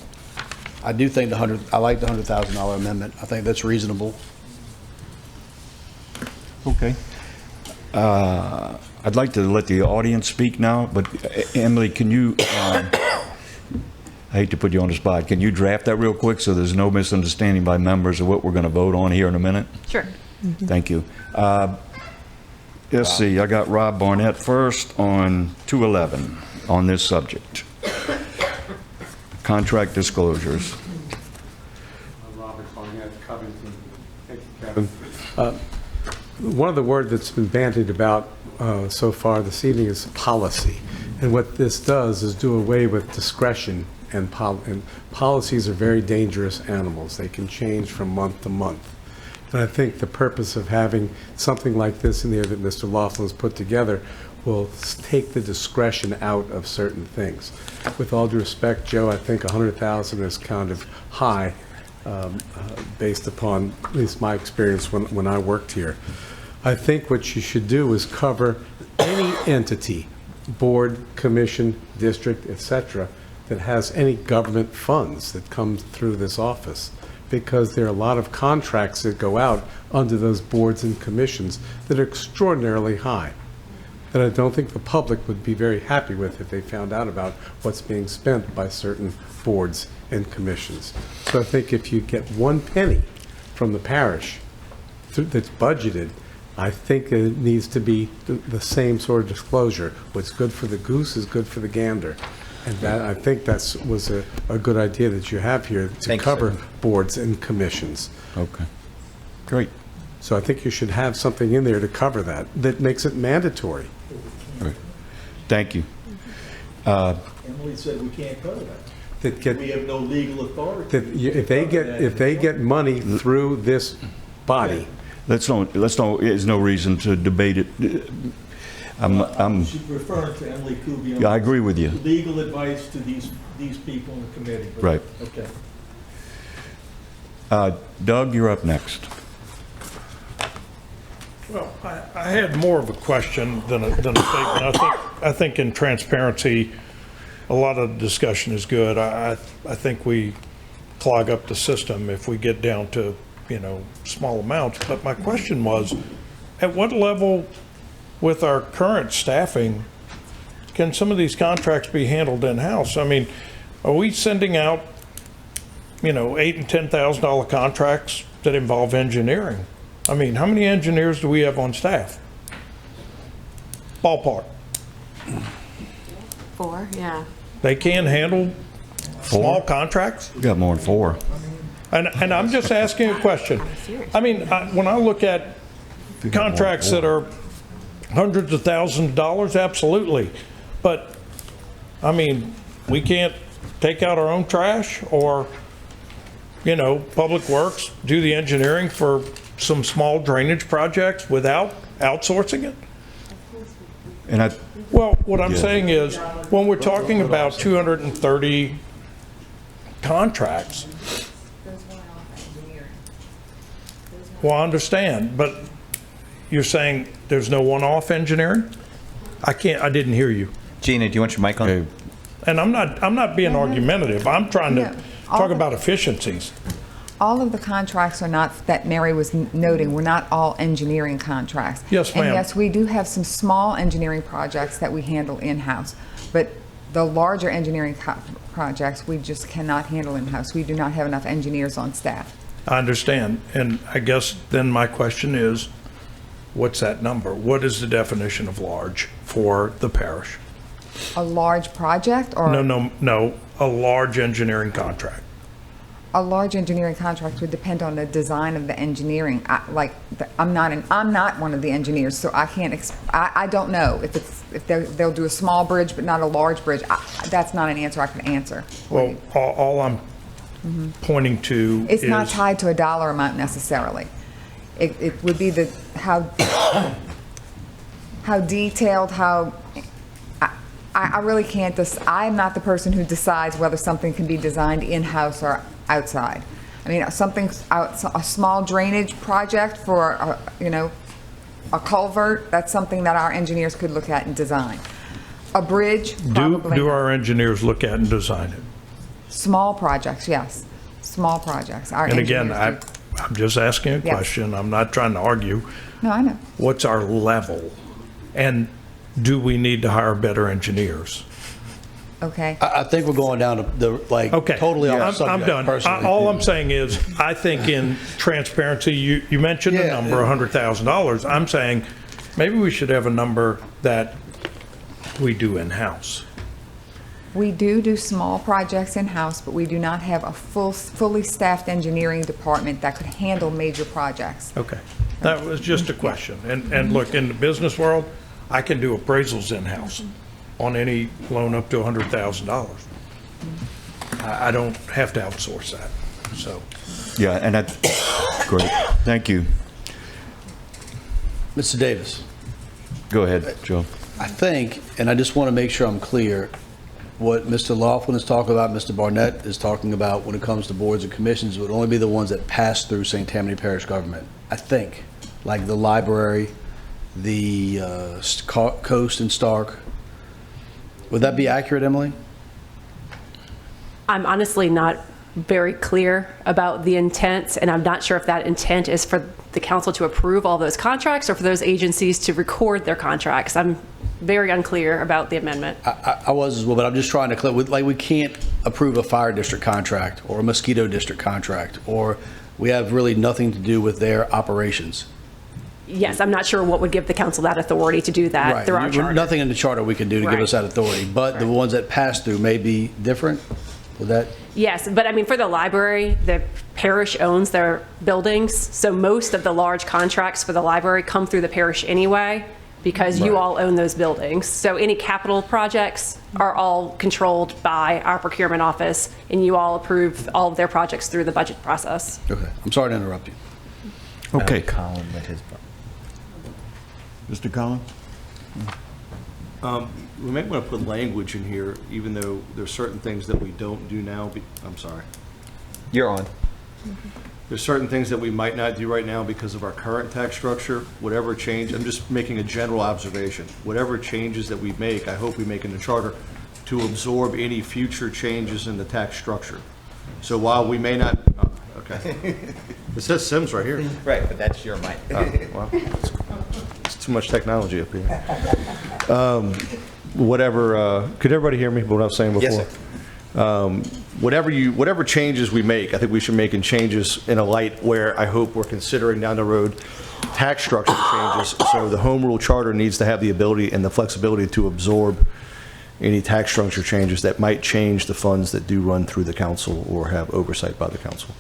I do think I like the $100,000 amendment. I think that's reasonable. Okay. I'd like to let the audience speak now, but Emily, can you, I hate to put you on the spot, can you draft that real quick so there's no misunderstanding by members of what we're going to vote on here in a minute? Sure. Thank you. Let's see, I got Rob Barnett first on 211 on this subject. Contract disclosures. Robert Barnett, Covington. Thank you, Kevin. One of the words that's been bandied about so far this evening is policy. And what this does is do away with discretion, and policies are very dangerous animals. They can change from month to month. And I think the purpose of having something like this in there that Mr. Laughlin's put together will take the discretion out of certain things. With all due respect, Joe, I think 100,000 is kind of high based upon at least my experience when I worked here. I think what you should do is cover any entity, board, commission, district, etc., that has any government funds that come through this office, because there are a lot of contracts that go out under those boards and commissions that are extraordinarily high, that I don't think the public would be very happy with if they found out about what's being spent by certain boards and commissions. So I think if you get 1 penny from the parish that's budgeted, I think it needs to be the same sort of disclosure. What's good for the goose is good for the gander. And that, I think that was a good idea that you have here to cover boards and commissions. Okay. Great. So I think you should have something in there to cover that, that makes it mandatory. Right. Thank you. Emily said we can't cover that. We have no legal authority. If they get money through this body. There's no reason to debate it. She's referring to Emily Kubian. Yeah, I agree with you. Legal advice to these people in the committee. Right. Okay. Doug, you're up next. Well, I had more of a question than a statement. I think in transparency, a lot of discussion is good. I think we clog up the system if we get down to, small amounts. But my question was, at what level with our current staffing can some of these contracts be handled in-house? I mean, are we sending out, $8,000 and $10,000 contracts that involve engineering? I mean, how many engineers do we have on staff? Ballpark. 4, yeah. They can handle small contracts? We got more than 4. And I'm just asking a question. I mean, when I look at contracts that are hundreds of thousands of dollars, absolutely. But, I mean, we can't take out our own trash or, Public Works do the engineering for some small drainage projects without outsourcing it? Well, what I'm saying is, when we're talking about 230 contracts, Well, I understand, but you're saying there's no one-off engineering? I didn't hear you. Gina, do you want your mic on? And I'm not being argumentative. I'm trying to talk All about efficiencies. All of the contracts are not, that Mary was noting, were not all engineering contracts. Yes, ma'am. And yes, we do have some small engineering projects that we handle in-house, but the larger engineering projects, we just cannot handle in-house. We do not have enough engineers on staff. I understand, and I guess then my question is, what's that number? What is the definition of large for the parish? A large project or? No, a large engineering contract. A large engineering contract would depend on the design of the engineering. I'm not one of the engineers, so I can't. I don't know if they'll do a small bridge but not a large bridge. That's not an answer I can answer. Well, all I'm pointing to It's is not tied to a dollar amount necessarily. It would be how detailed, how. I really can't. I'm not the person who decides whether something can be designed in-house or outside. I mean, a small drainage project for a culvert. That's something that our engineers could look at and design. A bridge, probably. Do our engineers look at and design it? Small projects, yes. Small projects. Our And again, engineers do. I'm just asking a Yes. question. I'm not trying to argue. No, I know. What's our level? And do we need to hire better engineers? Okay. I think we're going down to totally off subject. I'm done. Personally. All I'm saying is, I think in transparency, you mentioned a number, $100,000. I'm saying maybe we should have a number that we do in-house. We do small projects in-house, but we do not have a fully staffed engineering department that could handle major projects. Okay. That was just a question. And look, in the business world, I can do appraisals in-house on any loan up to $100,000. I don't have to outsource that, so. Yeah, and that's great. Thank you. Mr. Davis. Go ahead, Joe. I think, and I just want to make sure I'm clear, what Mr. Laughlin is talking about, Mr. Barnett is talking about when it comes to boards and commissions would only be the ones that pass through St. Tammany Parish government. I think, like the library, the Coast and Stark. Would that be accurate, Emily? I'm honestly not very clear about the intent, and I'm not sure if that intent is for the council to approve all those contracts or for those agencies to record their contracts. I'm very unclear about the amendment. I was as well, but I'm just trying to clear. Like, we can't approve a fire district contract or a mosquito district contract, or we have really nothing to do with their operations. Yes, I'm not sure what would give the council that authority to do that through our charter. Nothing in the charter we can do to give us that authority, but the ones that pass through may be different. Would that? Yes, but I mean, for the library, the parish owns their buildings, so most of the large contracts for the library come through the parish anyway, because you all own those buildings. So any capital projects are all controlled by our procurement office, and you all approve all of their projects through the budget process. Okay, I'm sorry to interrupt you. Okay. Colin with his. Mr. Collins? We might want to put language in here, even though there's certain things that we don't do now. I'm sorry. You're on. There's certain things that we might not do right now because of our current tax structure. Whatever change, I'm just making a general observation. Whatever changes that we make, I hope we make in the charter to absorb any future changes in the tax structure. So while we may not, okay. It says Sims right here. Right, but that's your mic. Oh, well, it's too much technology up here. Could everybody hear me, what I was saying before? Yes, sir. Whatever changes we make, I think we should make changes in a light where I hope we're considering down the road tax structure changes. So the home rule charter needs to have the ability and the flexibility to absorb any tax structure changes that might change the funds that do run through the council or have oversight by the council.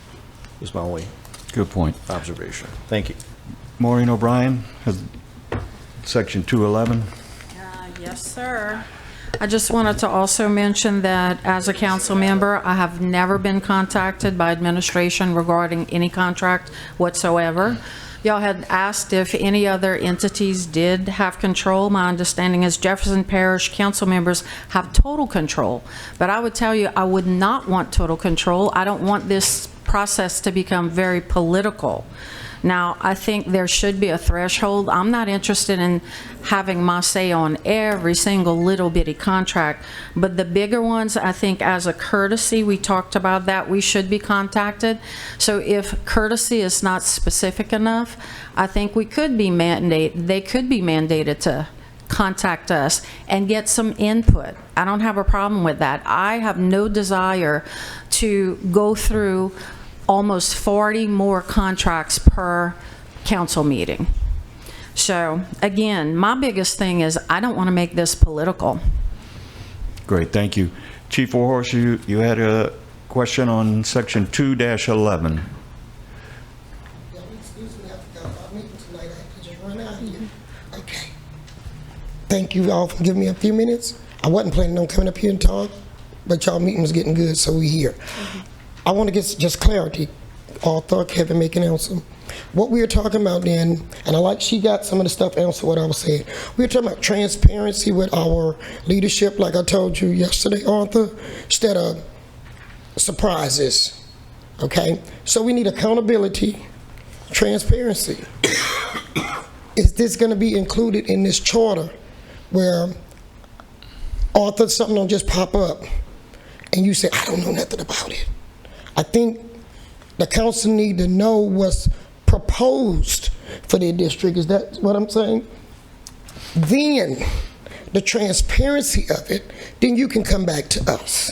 Is my only good point observation. Thank you. Maureen O'Brien has section 211. Yes, sir. I just wanted to also mention that as a council member, I have never been contacted by administration regarding any contract whatsoever. Y'all had asked if any other entities did have control. My understanding is Jefferson Parish council members have total control. But I would tell you, I would not want total control. I don't want this process to become very political. Now, I think there should be a threshold. I'm not interested in having my say on every single little bitty contract, but the bigger ones, I think as a courtesy, we talked about that, we should be contacted. So if courtesy is not specific enough, I think they could be mandated to contact us and get some input. I don't have a problem with that. I have no desire to go through almost 40 more contracts per council meeting. So again, my biggest thing is I don't want to make this political. Great, thank you. Chief Warhorse, you had a question on section 2-11. Excuse me, I forgot about meeting tonight. I had to just run out of here. Okay. Thank you all for giving me a few minutes. I wasn't planning on coming up here and talk, but y'all meeting was getting good, so we here. I want to get just clarity. Arthur, Kevin, making answer. What we were talking about then, and I like she got some of the stuff answer what I was saying. We were talking about transparency with our leadership, like I told you yesterday, Arthur, instead of surprises. Okay? So we need accountability, transparency. Is this going to be included in this charter where Arthur, something don't just pop up and you say, I don't know nothing about it? I think the council need to know what's proposed for their district. Is that what I'm saying? Then the transparency of it, then you can come back to us.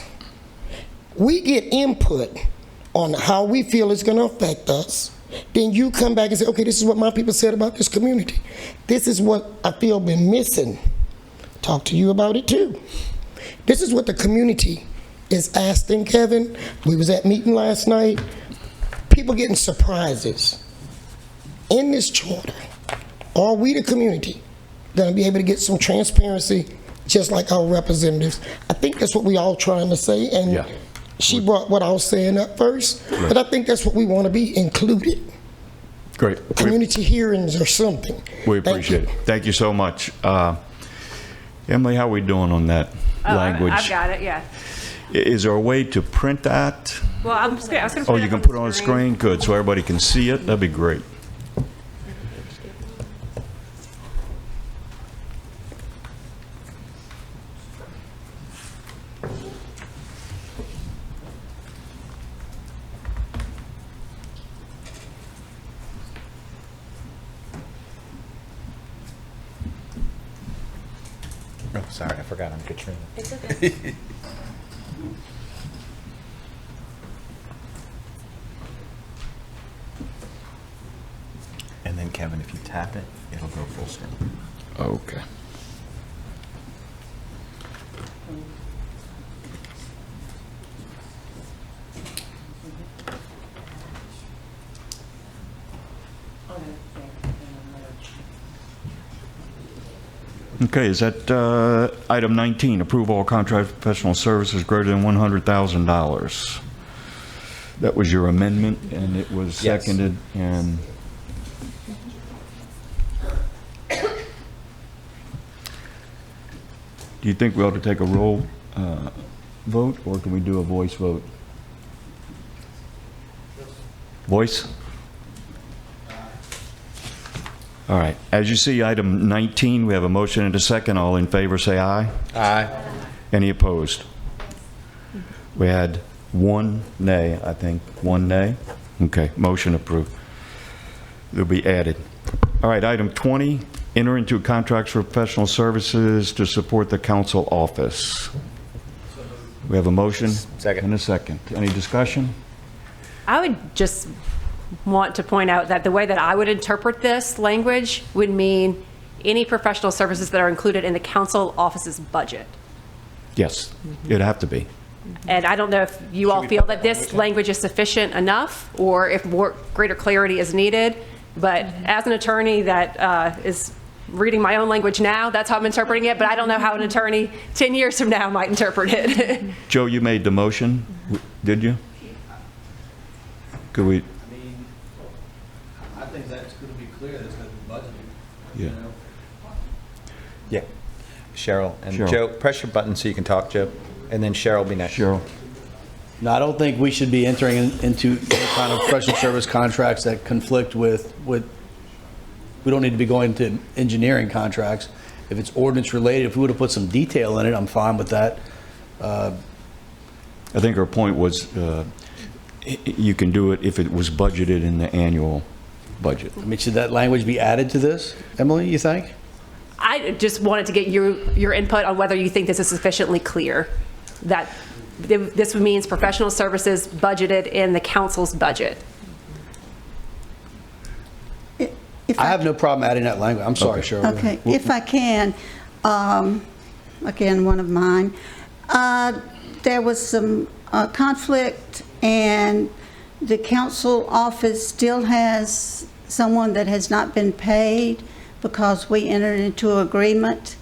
We get input on how we feel it's going to affect us. Then you come back and say, okay, this is what my people said about this community. This is what I feel been missing. Talk to you about it too. This is what the community is asking, Kevin. We was at meeting last night. People getting surprises. In this charter, are we the community going to be able to get some transparency just like our representatives? I think that's what we all trying to say, and she brought what I was saying up first, but I think that's what we want to be included. Great. Community hearings or something. We appreciate it. Thank you so much. Emily, how are we doing on that language? I've got it, yeah. Is there a way to print that? Well, I was going to Oh, you can put it on the screen? Good, so everybody can see it? That'd be great. Oh, sorry, I forgot I'm Katrina. It's okay. And then Kevin, if you tap it, it'll go full screen. Okay. Okay, is that item 19, approve all contract professional services greater than $100,000? That was your amendment, and it was Yes. seconded, and do you think we ought to take a roll vote, or can we do a voice vote? Voice? All right. As you see, item 19, we have a motion and a second. All in favor, say aye. Aye. Any opposed? We had one nay, I think. One nay? Okay, motion approved. They'll be added. All right, item 20, enter into contracts for professional services to support the council office. We have a motion and a second. Any discussion? I would just want to point out that the way that I would interpret this language would mean any professional services that are included in the council office's budget. Yes, it'd have to be. And I don't know if you all feel that this language is sufficient enough or if more greater clarity is needed. But as an attorney that is reading my own language now, that's how I'm interpreting it. But I don't know how an attorney 10 years from now might interpret it. Joe, you made the motion, did you? Could we? I think that's going to be clear, that's going to be budgeted. Yeah. Yeah. Cheryl and Cheryl. Joe, press your button so you can talk, Joe. And then Cheryl will be next. Cheryl. No, I don't think we should be entering into any kind of professional service contracts that conflict with, we don't need to be going to engineering contracts. If it's ordinance related, if we would have put some detail in it, I'm fine with that. I think her point was you can do it if it was budgeted in the annual budget. I mean, should that language be added to this, Emily, you think? I just wanted to get your input on whether you think this is sufficiently clear, that this means professional services budgeted in the council's budget. I have no problem adding that language. I'm sorry, Cheryl. Okay, if I can, again, one of mine. There was some conflict, and the council office still has someone that has not been paid because we entered into an agreement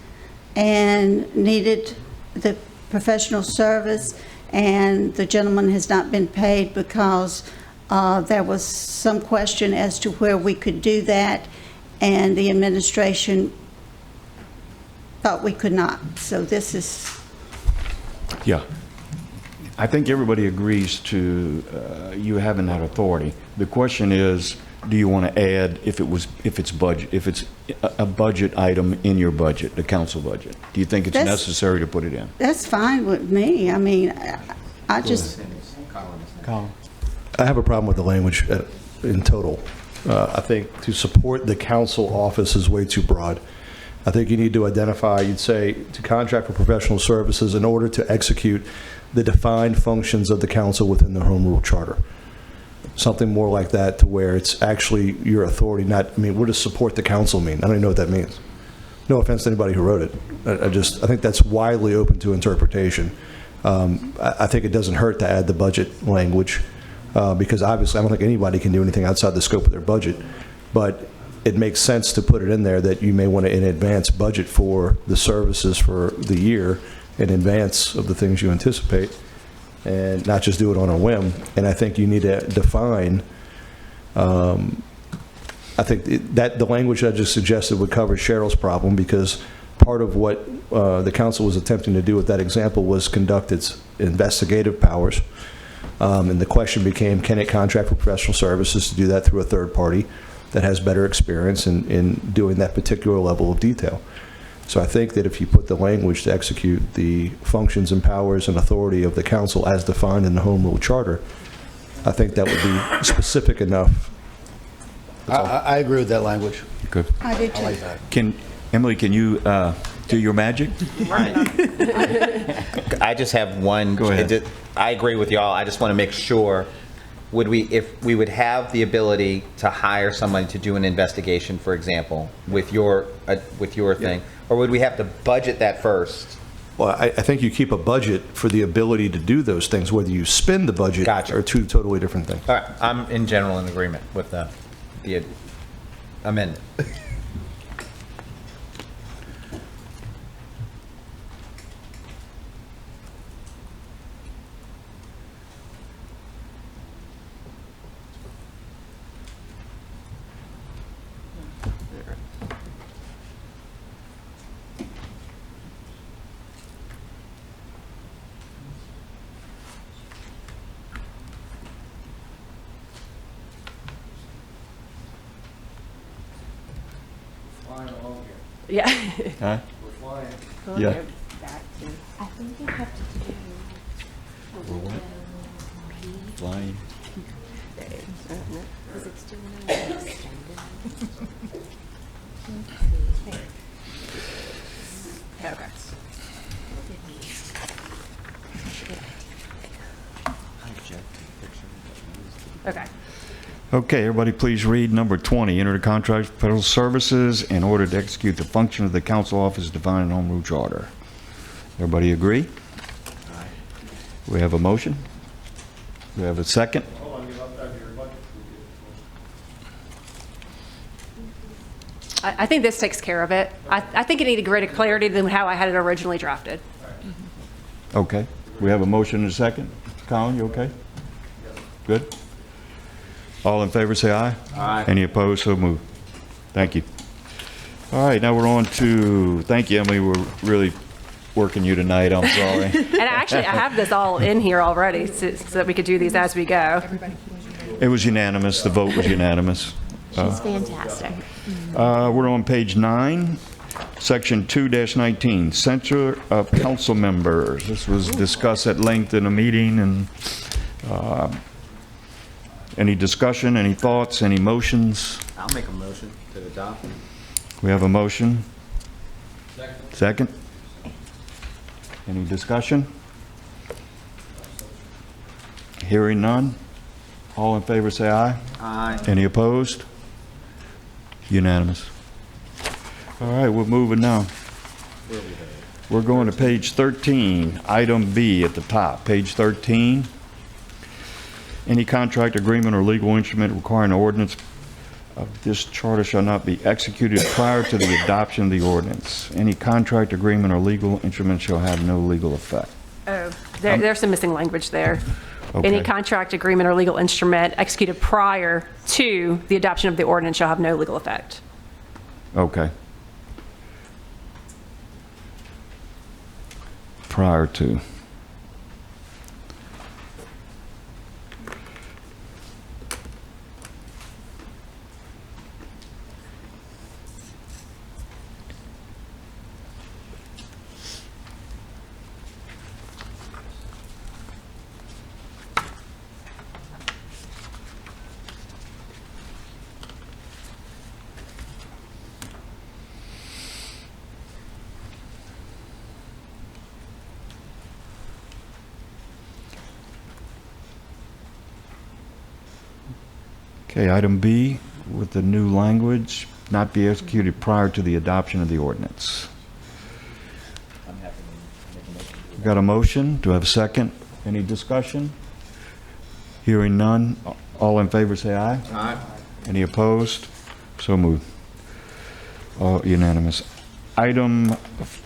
and needed the professional service, and the gentleman has not been paid because there was some question as to where we could do that, and the administration thought we could not. So this is... Yeah. I think everybody agrees to you having that authority. The question is, do you want to add if it's a budget item in your budget, the council budget? Do you think it's necessary to put it in? That's fine with me. I mean, I just... Colin. I have a problem with the language in total. I think to support the council office is way too broad. I think you need to identify, you'd say, to contract for professional services in order to execute the defined functions of the council within the Home Rule Charter. Something more like that, to where it's actually your authority, not, I mean, what does support the council mean? I don't even know what that means. No offense to anybody who wrote it. I think that's widely open to interpretation. I think it doesn't hurt to add the budget language, because obviously I don't think anybody can do anything outside the scope of their budget, but it makes sense to put it in there that you may want to in advance budget for the services for the year in advance of the things you anticipate, and not just do it on a whim. And I think you need to define, I think that the language I just suggested would cover Cheryl's problem, because part of what the council was attempting to do with that example was conduct its investigative powers. And the question became, can it contract for professional services to do that through a third party that has better experience in doing that particular level of detail? So I think that if you put the language to execute the functions and powers and authority of the council as defined in the Home Rule Charter, I think that would be specific enough. I agree with that language. Good. I do too. I like that. Emily, can you do your magic? I just have one. Go ahead. I agree with y'all. I just want to make sure, if we would have the ability to hire somebody to do an investigation, for example, with your thing, or would we have to budget that first? Well, I think you keep a budget for the ability to do those things. Whether you spend the budget are two totally different things. All right, I'm in general in agreement with the amendment. Yeah. Huh? We're Yeah. I think you have to do... Or what? Flying. Because it's doing an extended. Okay. Okay. Okay, everybody please read number 20. Enter the contract for federal services in order to execute the function of the council office defined in Home Rule Charter. Everybody agree? We have a motion? We have a second? I think this takes care of it. I think it needed greater clarity than how I had it originally drafted. Okay. We have a motion and a second. Colin, you okay? Good? All in favor, say aye. Aye. Any opposed, so moved. Thank you. All right, now we're on to, thank you, Emily. We're really working you tonight, I'm sorry. And actually, I have this all in here already so that we could do these as we go. It was unanimous, the vote was unanimous. She's fantastic. We're on page 9, section 2-19, censure of council members. This was discussed at length in a meeting, and any discussion, any thoughts, any motions? I'll make a motion to adopt. We have a motion. Second. Any discussion? Hearing none. All in favor say aye. Aye. Any opposed? Unanimous. All right, we're moving now. We're going to page 13, item B at the top, page 13. Any contract, agreement, or legal instrument requiring an ordinance of this charter shall not be executed prior to the adoption of the ordinance. Any contract, agreement, or legal instrument shall have no legal effect. Oh, there's some missing language there. Okay. Any contract, agreement, or legal instrument executed prior to the adoption of the ordinance shall have no legal effect. Okay. Prior to. Okay, item B, with the new language, not be executed prior to the adoption of the ordinance. We've got a motion. Do I have a second? Any discussion? Hearing none. All in favor say aye. Aye. Any opposed? So moved. Unanimous. Item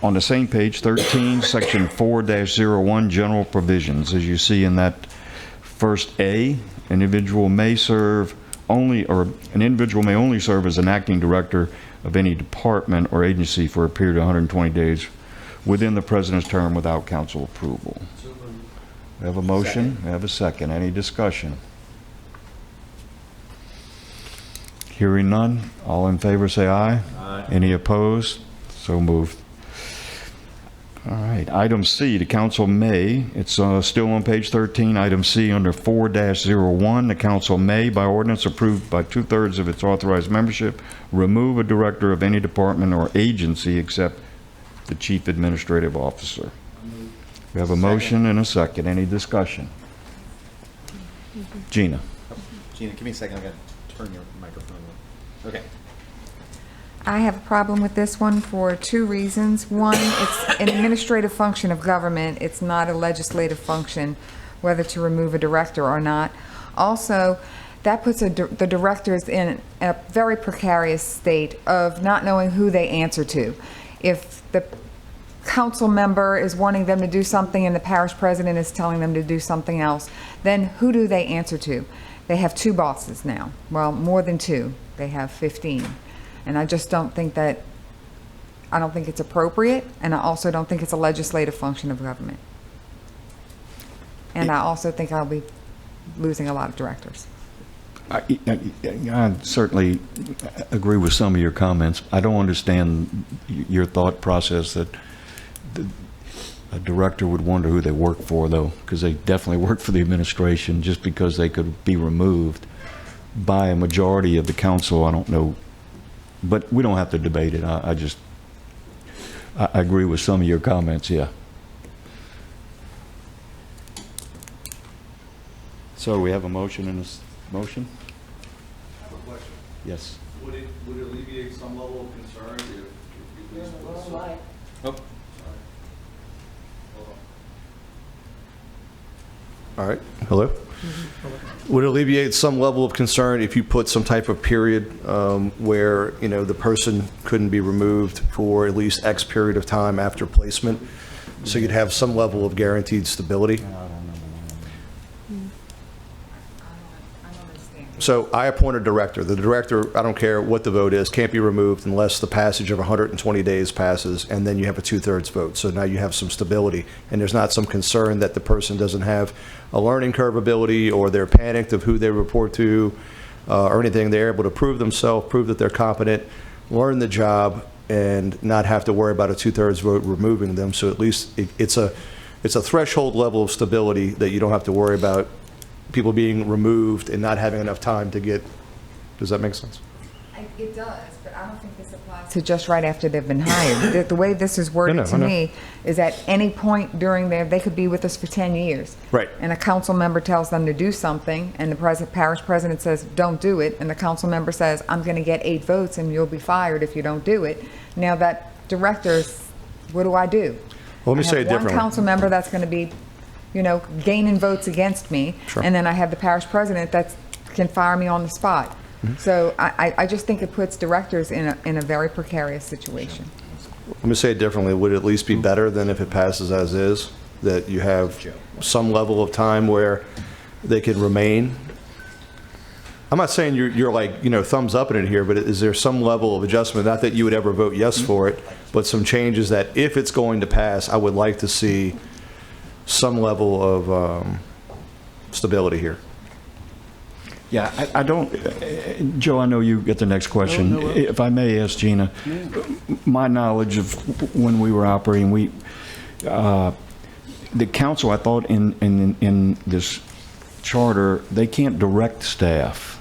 on the same page, 13, section 4-01, general provisions. As you see in that first A, an individual may only serve as an acting director of any department or agency for a period of 120 days within the president's term without council approval. We have a motion. We have a second. Any discussion? Hearing none. All in favor say aye. Aye. Any opposed? So moved. All right. Item C, the council may, it's still on page 13, item C under 4-01, the council may, by ordinance approved by 2/3 of its authorized membership, remove a director of any department or agency except the chief administrative officer. We have a motion and a second. Any discussion? Gina. Gina, give me a second. I got to turn your microphone on. Okay. I have a problem with this one for two reasons. One, it's an administrative function of government. It's not a legislative function, whether to remove a director or not. Also, that puts the directors in a very precarious state of not knowing who they answer to. If the council member is wanting them to do something and the parish president is telling them to do something else, then who do they answer to? They have two bosses now. Well, more than two. They have 15. And I just don't think it's appropriate, and I also don't think it's a legislative function of government. And I also think I'll be losing a lot of directors. I certainly agree with some of your comments. I don't understand your thought process that a director would wonder who they work for, though, because they definitely work for the administration. Just because they could be removed by a majority of the council, I don't know. But we don't have to debate it. I agree with some of your comments, yeah. So we have a motion and a motion? I have a question. Yes. Would it alleviate some level of concern if you please put some... Oh. All right. Hello? Would it alleviate some level of concern if you put some type of period where, you know, the person couldn't be removed for at least X period of time after placement? So you'd have some level of guaranteed stability? So I appoint a director. The director, I don't care what the vote is, can't be removed unless the passage of 120 days passes, and then you have a 2/3 vote. So now you have some stability, and there's not some concern that the person doesn't have a learning curve ability, or they're panicked of who they report to, or anything. They're able to prove themselves, prove that they're competent, learn the job, and not have to worry about a 2/3 vote removing them. So at least it's a threshold level of stability that you don't have to worry about people being removed and not having enough time to get. Does that make sense? It does, but I don't think this applies to just right after they've been hired. The way this is worded to me is at any point during they could be with us for 10 years. Right. And a council member tells them to do something, and the parish president says, don't do it, and the council member says, I'm going to get 8 votes and you'll be fired if you don't do it. Now that director's, what do I do? Well, let me say it I have differently. one council member that's going to be, gaining votes against me, Sure. and then I have the parish president that can fire me on the spot. So I just think it puts directors in a very precarious situation. Let me say it differently. Would it at least be better than if it passes as is, that you have some level of time where they can remain? I'm not saying you're like, thumbs up in it here, but is there some level of adjustment? Not that you would ever vote yes for it, but some changes that if it's going to pass, I would like to see some level of stability here. Yeah, I don't, Joe, I know you get the next question. If I may ask Gina, my knowledge of when we were operating, the council, I thought in this charter, they can't direct staff.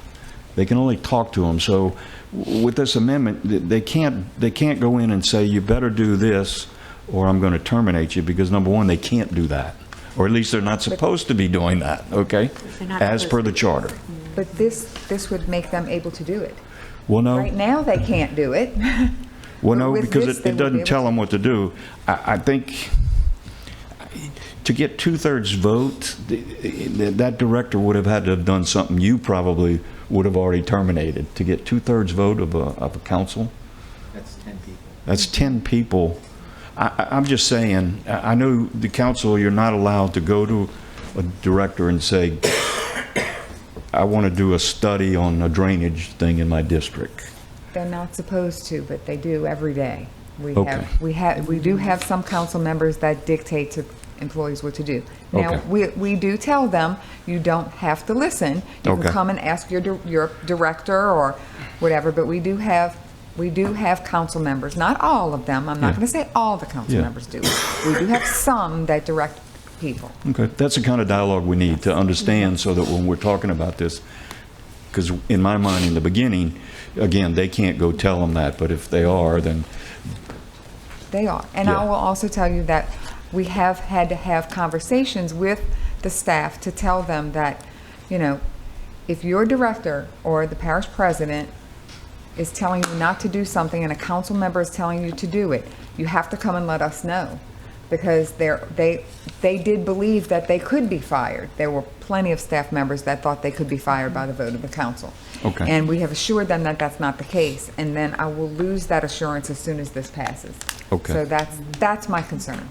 They can only talk to them. So with this amendment, they can't go in and say, you better do this or I'm going to terminate you, because number one, they can't do that. Or at least they're not supposed to be doing that, okay? As per the charter. But this would make them able to do it. Well, no. Right now, they can't do it. Well, no, With because this, it they would doesn't be tell able them what to do. I think to get 2/3 vote, that director would have had to have done something you probably would have already terminated. To get 2/3 vote of a council. That's 10 people. That's 10 people. I'm just saying, I know the council, you're not allowed to go to a director and say, I want to do a study on a drainage thing in my district. They're not supposed to, but they do every day. We Okay. we do have some council members that dictate to employees what to do. Now, Okay. we do tell them, you don't have to listen. You Okay. can come and ask your director or whatever, but we do have council members, not all of them. I'm not Yeah. going to say all the council Yeah. members do. We do have some that direct people. Okay, that's the kind of dialogue we need to understand, so that when we're talking about this, because in my mind, in the beginning, again, they can't go tell them that, but if they are, then, They are. And I will also tell you that we have had to have conversations with the staff to tell them that, if your director or the parish president is telling you not to do something and a council member is telling you to do it, you have to come and let us know. Because they did believe that they could be fired. There were plenty of staff members that thought they could be fired by the vote of the council. Okay. And we have assured them that that's not the case, and then I will lose that assurance as soon as this passes. Okay. So that's my concern.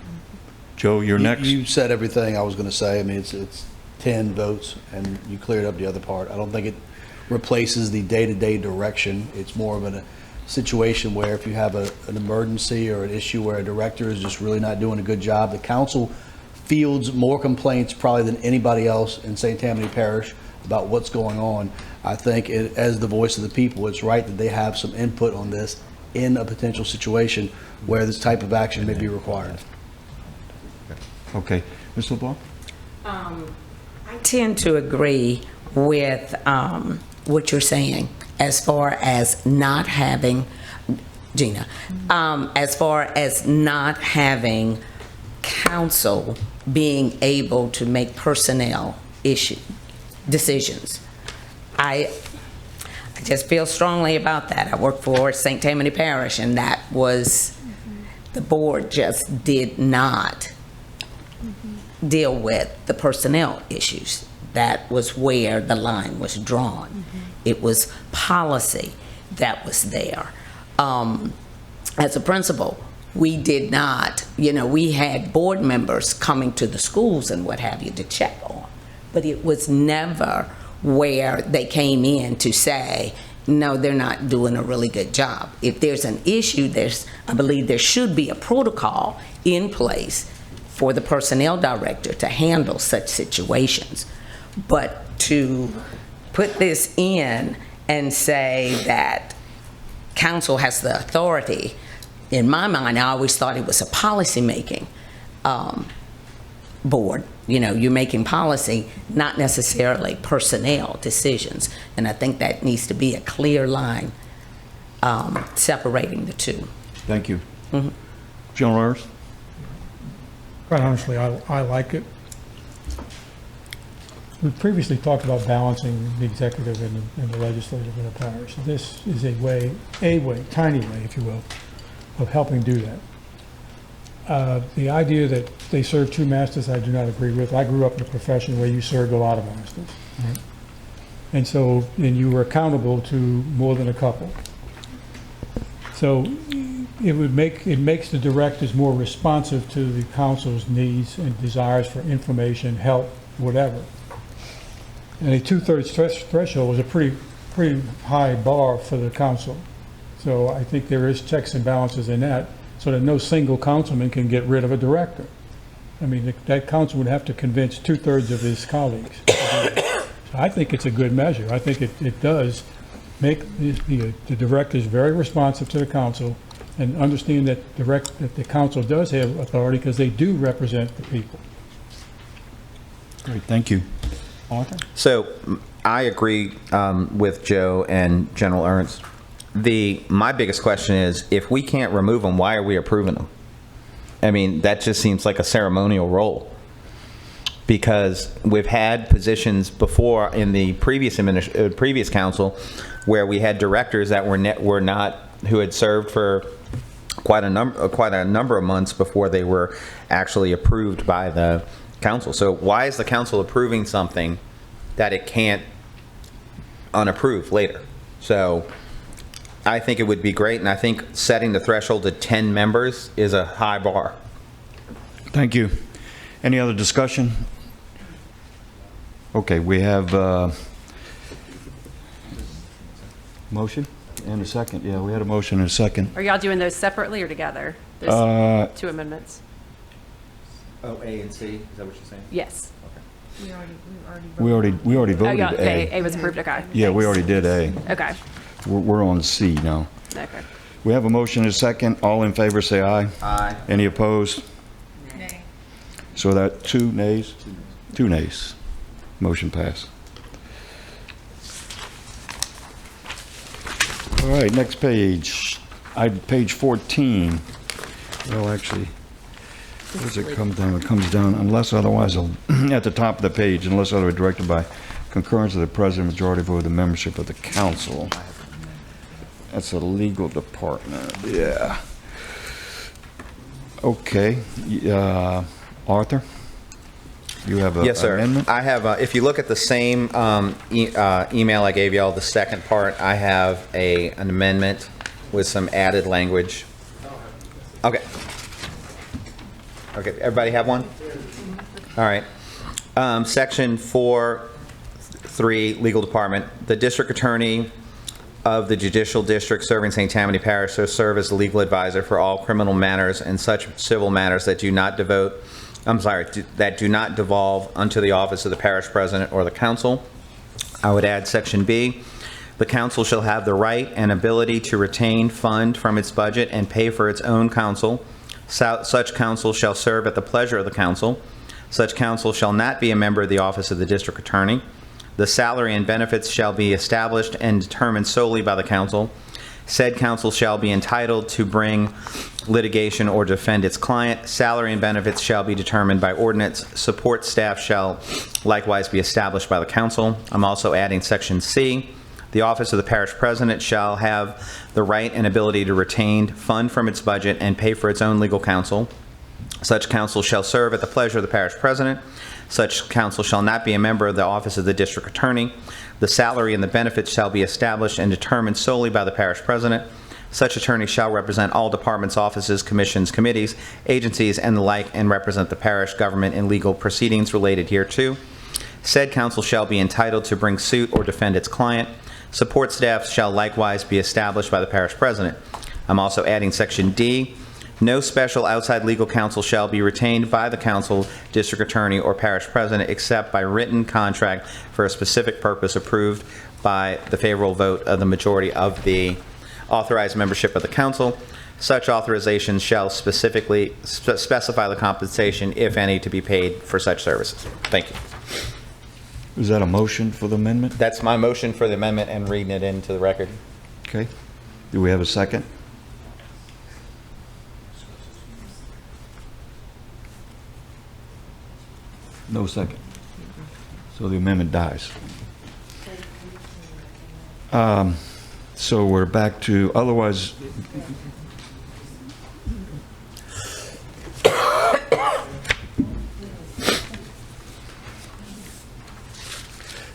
Joe, you're next. You said everything I was going to say. I mean, it's 10 votes, and you cleared up the other part. I don't think it replaces the day-to-day direction. It's more of a situation where if you have an emergency or an issue where a director is just really not doing a good job, the council fields more complaints probably than anybody else in St. Tammany Parish about what's going on. I think as the voice of the people, it's right that they have some input on this in a potential situation where this type of action may be required. Okay. Ms. LeBlanc? I tend to agree with what you're saying as far as not having, Gina, as far as not having council being able to make personnel decisions. I just feel strongly about that. I work for St. Tammany Parish, and that was, the board just did not deal with the personnel issues. That was where the line was drawn. It was policy that was there. As a principal, we did not, we had board members coming to the schools and what have you to check on, but it was never where they came in to say, no, they're not doing a really good job. If there's an issue, I believe there should be a protocol in place for the personnel director to handle such situations. But to put this in and say that council has the authority, in my mind, I always thought it was a policy-making board. You know, you're making policy, not necessarily personnel decisions. And I think that needs to be a clear line separating the two. Thank you. General Ernst? Quite honestly, I like it. We previously talked about balancing the executive and the legislative in a parish. This is a way, tiny way, if you will, of helping do that. The idea that they serve two masters, I do not agree with. I grew up in a profession where you served a lot of masters. Right? And you were accountable to more than a couple. So it makes the directors more responsive to the council's needs and desires for information, help, whatever. And a 2/3 threshold is a pretty high bar for the council. So I think there is checks and balances in that, so that no single councilman can get rid of a director. I mean, that council would have to convince 2/3 of his colleagues. So I think it's a good measure. I think it does make the directors very responsive to the council, and understand that the council does have authority because they do represent the people. Great, thank you. Arthur? So I agree with Joe and General Ernst. My biggest question is, if we can't remove them, why are we approving them? I mean, that just seems like a ceremonial role. Because we've had positions before in the previous council where we had directors that were not, who had served for quite a number of months before they were actually approved by the council. So why is the council approving something that it can't unapprove later? So I think it would be great, and I think setting the threshold to 10 members is a high bar. Thank you. Any other discussion? Okay, we have motion and a second. Yeah, we had a motion and a second. Are y'all doing those separately or together? Those two amendments? Oh, A and C, is that what you're saying? Yes. We already voted Oh, yeah, A. A was approved, okay. Yeah, we already did A. Okay. We're on C now. Okay. We have a motion and a second. All in favor, say aye. Aye. Any opposed? Nay. So that 2 nays? 2 nays. Motion passed. All right, next page. Page 14. Well, actually, where does it come down? It comes down, unless otherwise, at the top of the page, unless otherwise directed by concurrence of the president, majority vote of the membership of the council. That's the legal department, yeah. Okay, Arthur? You have a Yes, sir. amendment? I have, if you look at the same email I gave y'all, the second part, I have an amendment with some added language. Okay. Okay, everybody have one? All right. Section 4.3, Legal Department. The district attorney of the judicial district serving St. Tammany Parish shall serve as the legal advisor for all criminal matters and such civil matters that do not devolve unto the office of the parish president or the council. I would add section B. The council shall have the right and ability to retain fund from its budget and pay for its own counsel. Such counsel shall serve at the pleasure of the council. Such counsel shall not be a member of the office of the district attorney. The salary and benefits shall be established and determined solely by the council. Said counsel shall be entitled to bring litigation or defend its client. Salary and benefits shall be determined by ordinance. Support staff shall likewise be established by the council. I'm also adding section C. The office of the parish president shall have the right and ability to retain fund from its budget and pay for its own legal counsel. Such counsel shall serve at the pleasure of the parish president. Such counsel shall not be a member of the office of the district attorney. The salary and the benefits shall be established and determined solely by the parish president. Such attorney shall represent all departments, offices, commissions, committees, agencies, and the like, and represent the parish government in legal proceedings related hereto. Said counsel shall be entitled to bring suit or defend its client. Support staff shall likewise be established by the parish president. I'm also adding section D. No special outside legal counsel shall be retained by the council, district attorney, or parish president except by written contract for a specific purpose approved by the favorable vote of the majority of the authorized membership of the council. Such authorizations shall specifically specify the compensation, if any, to be paid for such services. Thank you. Is that a motion for the amendment? That's my motion for the amendment and reading it into the record. Okay. Do we have a second? No second. So the amendment dies. So we're back to, otherwise,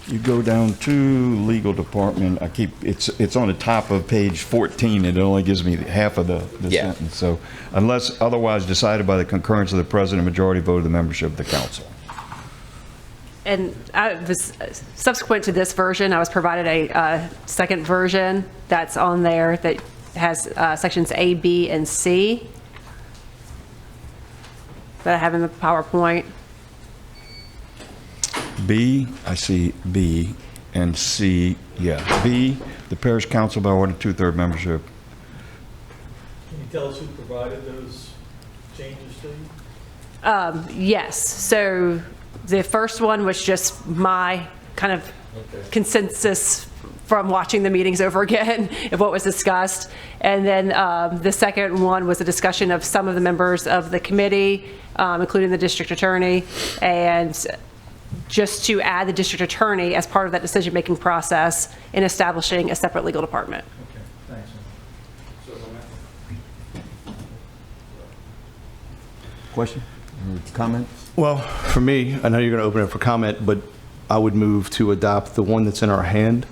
you go down to legal department. It's on the top of page 14. It only gives me half of the sentence. So unless otherwise decided by the concurrence of the president, majority vote of the membership of the council. And subsequent to this version, I was provided a second version that's on there that has sections A, B, and C that I have in the PowerPoint. B, I see B, and C, yeah. B, the parish council by order 2/3 membership. Can you tell us who provided those changes to you? Yes. So the first one was just my kind of consensus from watching the meetings over again of what was discussed. And then the second one was a discussion of some of the members of the committee, including the district attorney, and just to add the district attorney as part of that decision-making process in establishing a separate legal department. Okay, thanks. Question? Comment? Well, for me, I know you're going to open it for comment, but I would move to adopt the one that's in our hand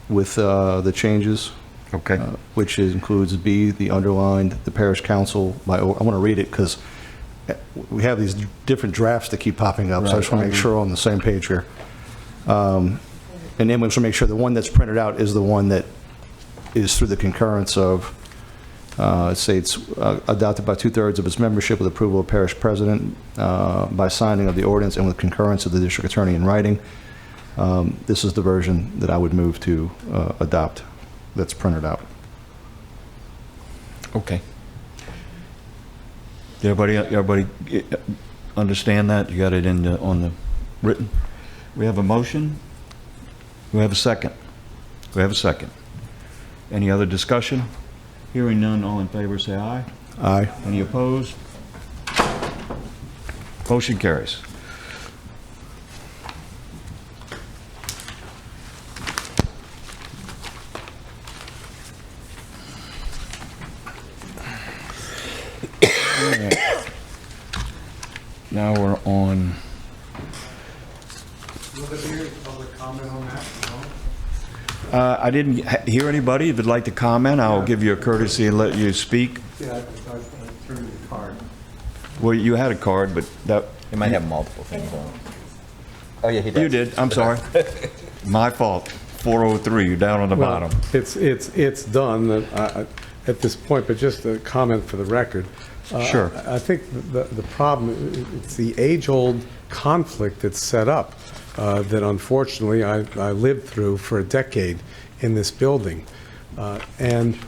with the changes. Okay. Which includes B, the underlined, the parish council. I want to read it because we have these different drafts that keep popping up, so I just want to make sure we're on the same page here. And then we want to make sure the one that's printed out is the one that is through the concurrence of, let's say it's adopted by 2/3 of its membership with approval of parish president by signing of the ordinance and with concurrence of the district attorney in writing. This is the version that I would move to adopt that's printed out. Okay. Did everybody understand that? You got it on the written? We have a motion. We have a second. We have a second. Any other discussion? Hearing none, all in favor say aye. Aye. Any opposed? Motion carries. Now we're on. Will there be any public comment on that? I didn't hear anybody. If you'd like to comment, I'll give you a courtesy and let you speak. Yeah, I turned the card. Well, you had a card, but that. You might have multiple things on. Oh, yeah, he does. You did. I'm sorry. My fault. 403, you're down on the bottom. It's done at this point, but just a comment for the record. Sure. I think the problem, it's the age-old conflict that's set up that unfortunately I lived through for a decade in this building. And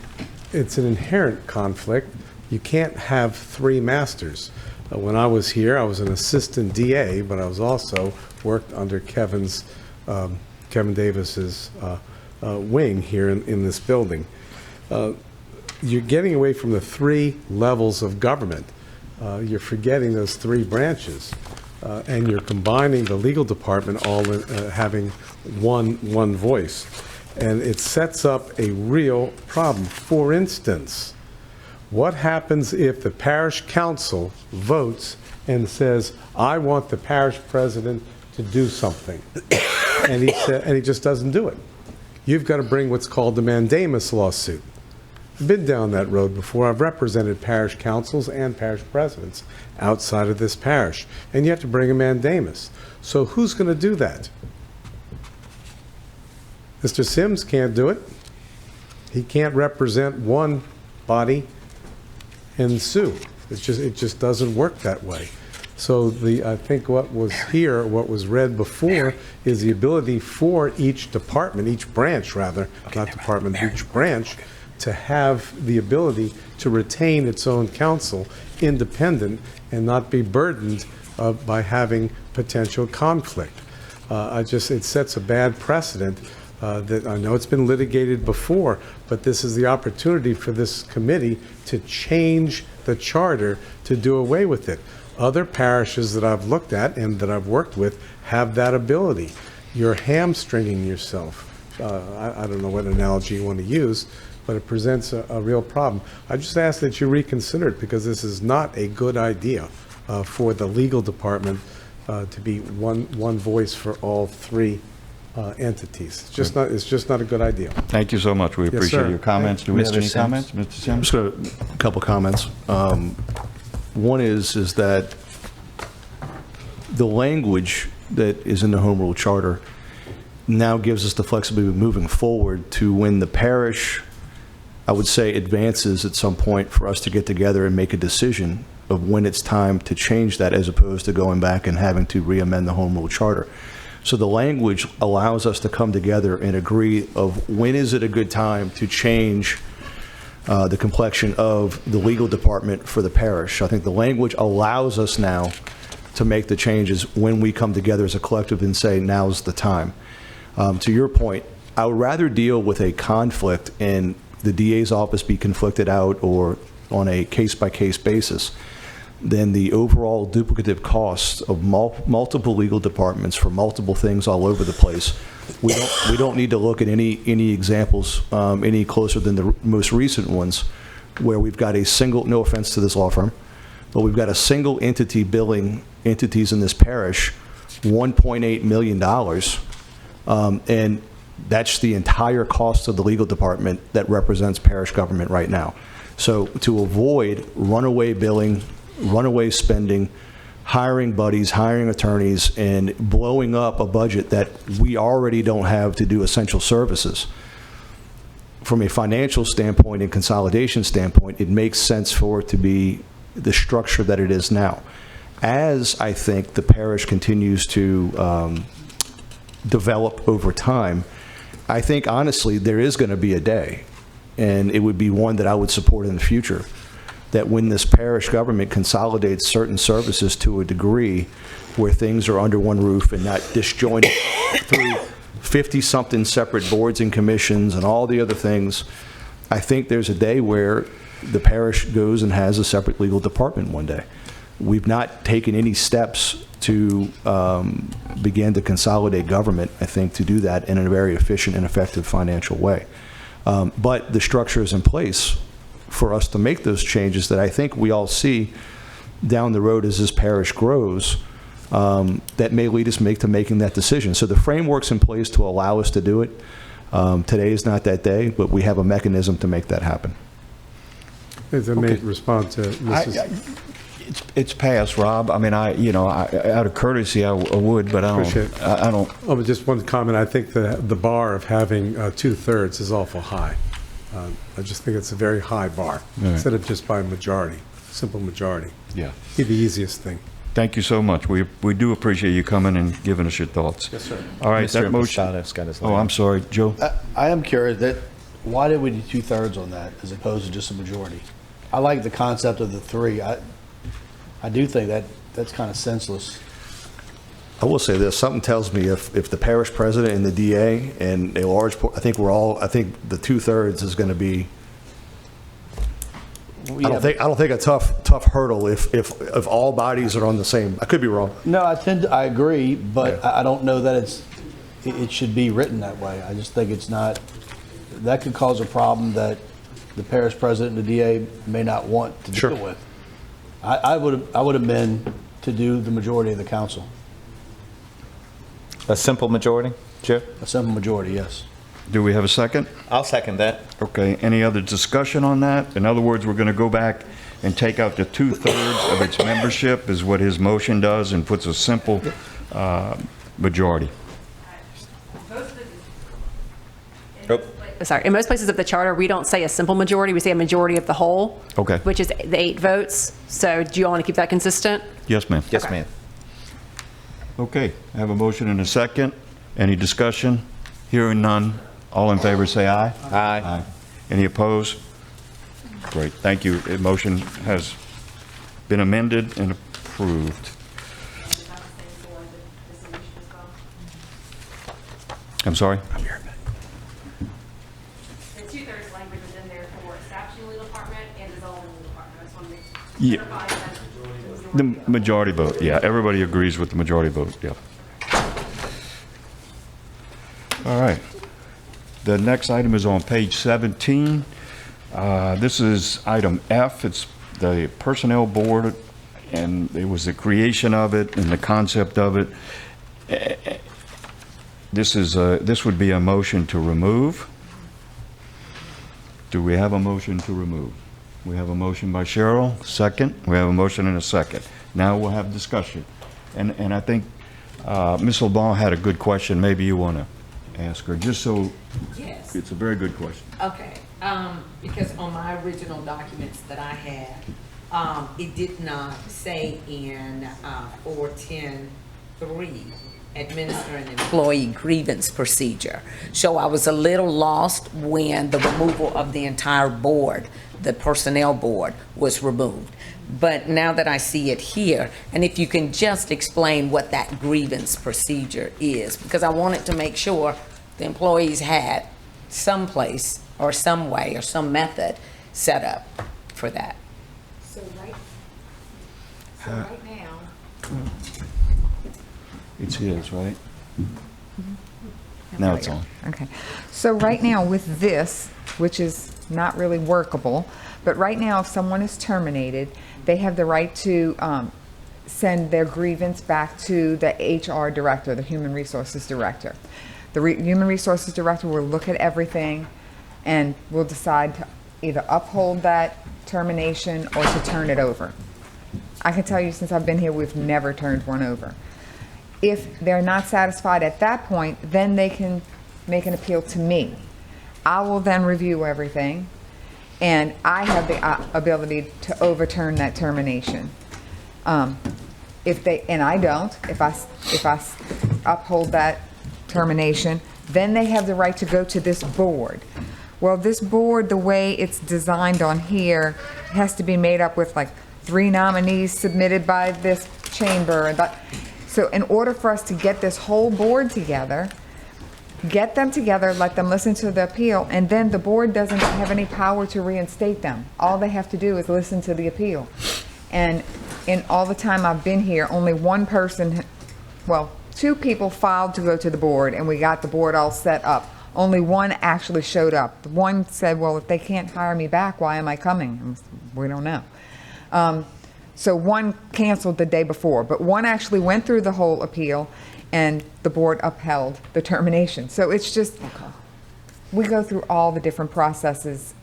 it's an inherent conflict. You can't have three masters. When I was here, I was an assistant DA, but I was also worked under Kevin Davis's wing here in this building. You're getting away from the three levels of government. You're forgetting those three branches, and you're combining the legal department all having one voice, and it sets up a real problem. For instance, what happens if the parish council votes and says, "I want the parish president to do something," and he just doesn't do it? You've got to bring what's called the mandamus lawsuit. been down that road before. I've represented parish councils and parish presidents outside of this parish, and you have to bring a mandamus. So who's going to do that? Mr. Sims can't do it. He can't represent one body and sue. It just doesn't work that way. So I think what was read before is the ability for each department, each branch rather, not department, each branch, to have the ability to retain its own counsel, independent, and not be burdened by having potential conflict. It sets a bad precedent that I know it's been litigated before, but this is the opportunity for this committee to change the charter to do away with it. Other parishes that I've looked at and that I've worked with have that ability. You're hamstringing yourself. I don't know what analogy you want to use, but it presents a real problem. I just ask that you reconsider it, because this is not a good idea for the legal department to be one voice for all three entities. It's just not a good idea. Thank you so much. We appreciate your comments. Do we have any comments, Mr. Sims? Just a couple comments. One is that the language that is in the Home Rule Charter now gives us the flexibility of moving forward to when the parish, I would say, advances at some point for us to get together and make a decision of when it's time to change that, as opposed to going back and having to re-amend the Home Rule Charter. So the language allows us to come together and agree of when is it a good time to change the complexion of the legal department for the parish. I think the language allows us now to make the changes when we come together as a collective and say, now's the time. To your point, I would rather deal with a conflict and the DA's office be conflicted out or on a case-by-case basis than the overall duplicative cost of multiple legal departments for multiple things all over the place. We don't need to look at any examples any closer than the most recent ones, where we've got a single, no offense to this law firm, but we've got a single entity billing entities in this parish $1.8 million, and that's the entire cost of the legal department that represents parish government right now. So to avoid runaway billing, runaway spending, hiring buddies, hiring attorneys, and blowing up a budget that we already don't have to do essential services. From a financial standpoint and consolidation standpoint, it makes sense for it to be the structure that it is now. As I think the parish continues to develop over time, I think honestly there is going to be a day, and it would be one that I would support in the future, that when this parish government consolidates certain services to a degree where things are under one roof and not disjointed through 50-something separate boards and commissions and all the other things, I think there's a day where the parish goes and has a separate legal department one day. We've not taken any steps to begin to consolidate government, I think, to do that in a very efficient and effective financial way. But the structure is in place for us to make those changes that I think we all see down the road as this parish grows, that may lead us to making that decision. So the framework's in place to allow us to do it. Today is not that day, but we have a mechanism to make that happen. As I may respond to Mrs. It's passed, Rob. I mean, out of courtesy, I would, but I don't. Oh, but just one comment. I think the bar of having 2/3 is awful high. I just think it's a very high bar, instead of just by majority, simple majority. Yeah. Be the easiest thing. Thank you so much. We do appreciate you coming and giving us your thoughts. Yes, sir. All right, Mr. that motion. Masado's got his Oh, line. I'm sorry, Joe. I am curious why did we do 2/3 on that as opposed to just a majority? I like the concept of the three. I do think that's kind of senseless. I will say this, something tells me if the parish president and the DA and a large, I think the 2/3 is going to be, I don't think a tough hurdle if all bodies are on the same. I could be wrong. No, I agree, but I don't know that it should be written that way. I just think it's not, that could cause a problem that the parish president and the DA may not want to deal with. I would amend to do the majority of the council. A simple majority, Joe? A simple majority, yes. Do we have a second? I'll second that. Okay, any other discussion on that? In other words, we're going to go back and take out the 2/3 of its membership is what his motion does and puts a simple majority. Sorry, in most places of the charter, we don't say a simple majority, we say a majority of the whole. Okay. Which is the 8 votes. So do you all want to keep that consistent? Yes, ma'am. Yes, ma'am. Okay, I have a motion and a second. Any discussion? Hearing none. All in favor, say aye. Aye. Any opposed? Great, thank you. The motion has been amended and approved. I'm sorry? The 2/3 language is in there for establishing legal department and dissolving legal department. I just want to Yeah. clarify that. The majority vote, yeah. Everybody agrees with the majority vote, yeah. All right. The next item is on page 17. This is item F. It's the Personnel Board, and it was the creation of it and the concept of it. This would be a motion to remove. Do we have a motion to remove? We have a motion by Cheryl, second. We have a motion and a second. Now we'll have discussion. And I think Ms. LeBlanc had a good question. Maybe you want to ask her, just so. Yes. It's a very good question. Okay, because on my original documents that I had, it did not say in 410.3, administer an employee grievance procedure. So I was a little lost when the removal of the entire board, the personnel board, was removed. But now that I see it here, and if you can just explain what that grievance procedure is, because I wanted to make sure the employees had some place or some way or some method set up for that. So right now. It's his, right? Now it's on. Okay. So right now with this, which is not really workable, but right now if someone is terminated, they have the right to send their grievance back to the HR director, the human resources director. The human resources director will look at everything and will decide to either uphold that termination or to turn it over. I can tell you since I've been here, we've never turned one over. If they're not satisfied at that point, then they can make an appeal to me. I will then review everything, and I have the ability to overturn that termination. If I don't, if I uphold that termination, then they have the right to go to this board. Well, this board, the way it's designed on here, has to be made up with like 3 nominees submitted by this chamber. So in order for us to get this whole board together, get them together, let them listen to the appeal, and then the board doesn't have any power to reinstate them. All they have to do is listen to the appeal. And in all the time I've been here, only one person, well, 2 people filed to go to the board, and we got the board all set up. Only one actually showed up. The one said, well, if they can't hire me back, why am I coming? We don't know. So one canceled the day before, but one actually went through the whole appeal, and the board upheld the termination. So it's just, we go through all the different processes.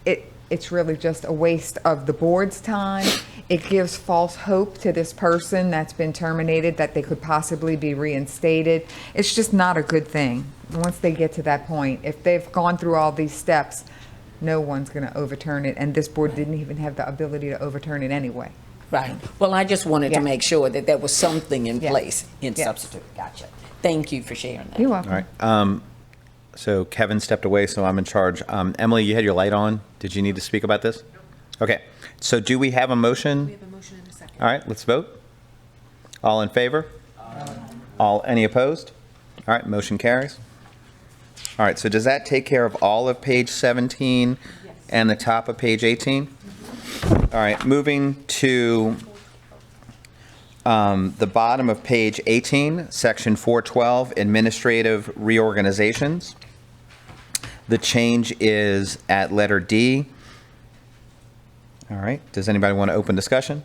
It's really just a waste of the board's time. It gives false hope to this person that's been terminated that they could possibly be reinstated. It's just not a good thing. Once they get to that point, if they've gone through all these steps, no one's going to overturn it, and this board didn't even have the ability to overturn it anyway. Right. Well, I just wanted to make sure that there was something in place in Yeah. substitute. Gotcha. Thank you for sharing that. You're welcome. All right. So Kevin stepped away, so I'm in charge. Emily, you had your light on. Did you need to speak about this? Okay. So do we have a motion? We have a motion and a second. All right, let's vote. All in favor? Any opposed? All right, motion carries. All right, so does that take care of all of page 17 and the top of page 18? All right, moving to the bottom of page 18, section 412, administrative reorganizations. The change is at letter D. All right, does anybody want to open discussion?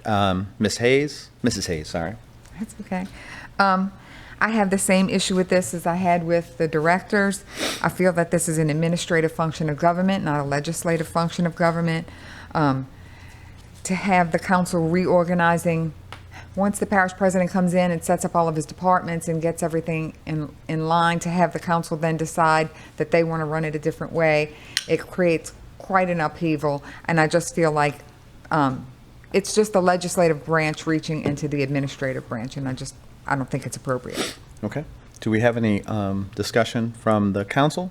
Mrs. Hayes, sorry. That's okay. I have the same issue with this as I had with the directors. I feel that this is an administrative function of government, not a legislative function of government. To have the council reorganizing, once the parish president comes in and sets up all of his departments and gets everything in line, to have the council then decide that they want to run it a different way, it creates quite an upheaval. And I just feel like it's just the legislative branch reaching into the administrative branch, and I don't think it's appropriate. Okay. Do we have any discussion from the council?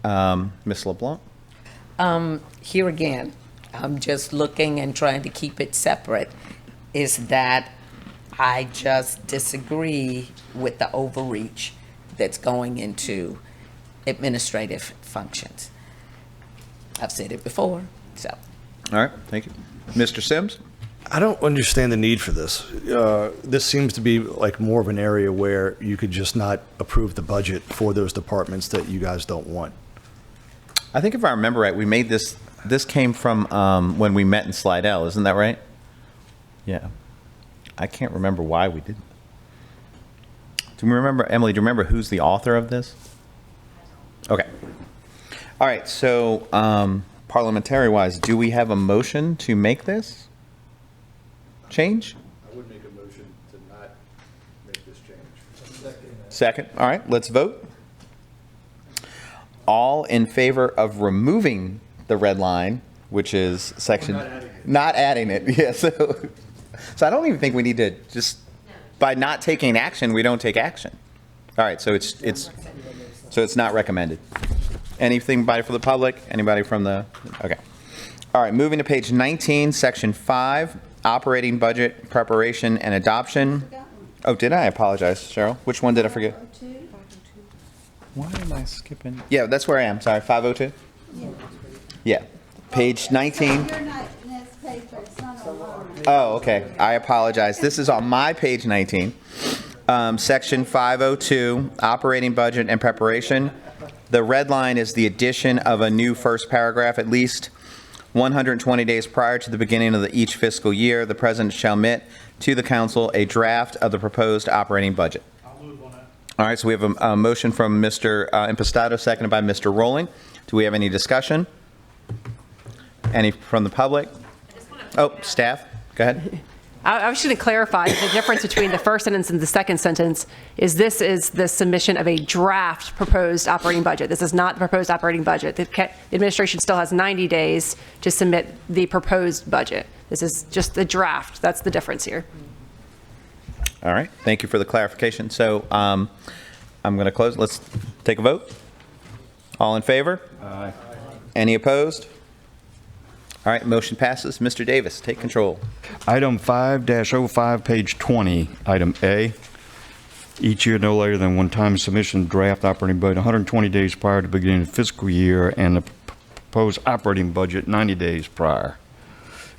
Ms. LeBlanc? Here again, I'm just looking and trying to keep it separate, is that I just disagree with the overreach that's going into administrative functions. I've said it before, so. All right, thank you. Mr. Sims? I don't understand the need for this. This seems to be like more of an area where you could just not approve the budget for those departments that you guys don't want. I think if I remember right, we made this came from when we met in Slidell, isn't that right? Yeah. I can't remember why we didn't. Do you remember, Emily, do you remember who's the author of this? Okay. All right, so parliamentary-wise, do we have a motion to make this change? I would make a motion to not make this change. Second. All right, let's vote. All in favor of removing the red line, which is section... Not adding it. Yeah, so I don't even think we need to just... By not taking action, we don't take action. All right, so it's not recommended. Anything by for the public? Anybody from the... Okay. All right, moving to page 19, section 5, operating budget preparation and adoption. Oh, did I? I apologize, Cheryl. Which one did I forget? Why am I skipping? Yeah, that's where I am. Sorry, 502? Yeah. Page 19. Oh, okay. I apologize. This is on my page 19. Section 502, operating budget and preparation. The red line is the addition of a new first paragraph. At least 120 days prior to the beginning of each fiscal year, the president shall remit to the council a draft of the proposed operating budget. All right, so we have a motion from Mr. Impastato, seconded by Mr. Rowling. Do we have any discussion? Any from the public? Oh, staff, go ahead. I was going to clarify the difference between the first sentence and the second sentence is this is the submission of a draft proposed operating budget. This is not the proposed operating budget. The administration still has 90 days to submit the proposed budget. This is just the draft. That's the difference here. All right, thank you for the clarification. So I'm going to close. Let's take a vote. All in favor? Aye. Any opposed? All right, motion passes. Mr. Davis, take control. Item 5-05, page 20, item A. Each year, no later than one time submission draft operating budget 120 days prior to beginning of fiscal year, and the proposed operating budget 90 days prior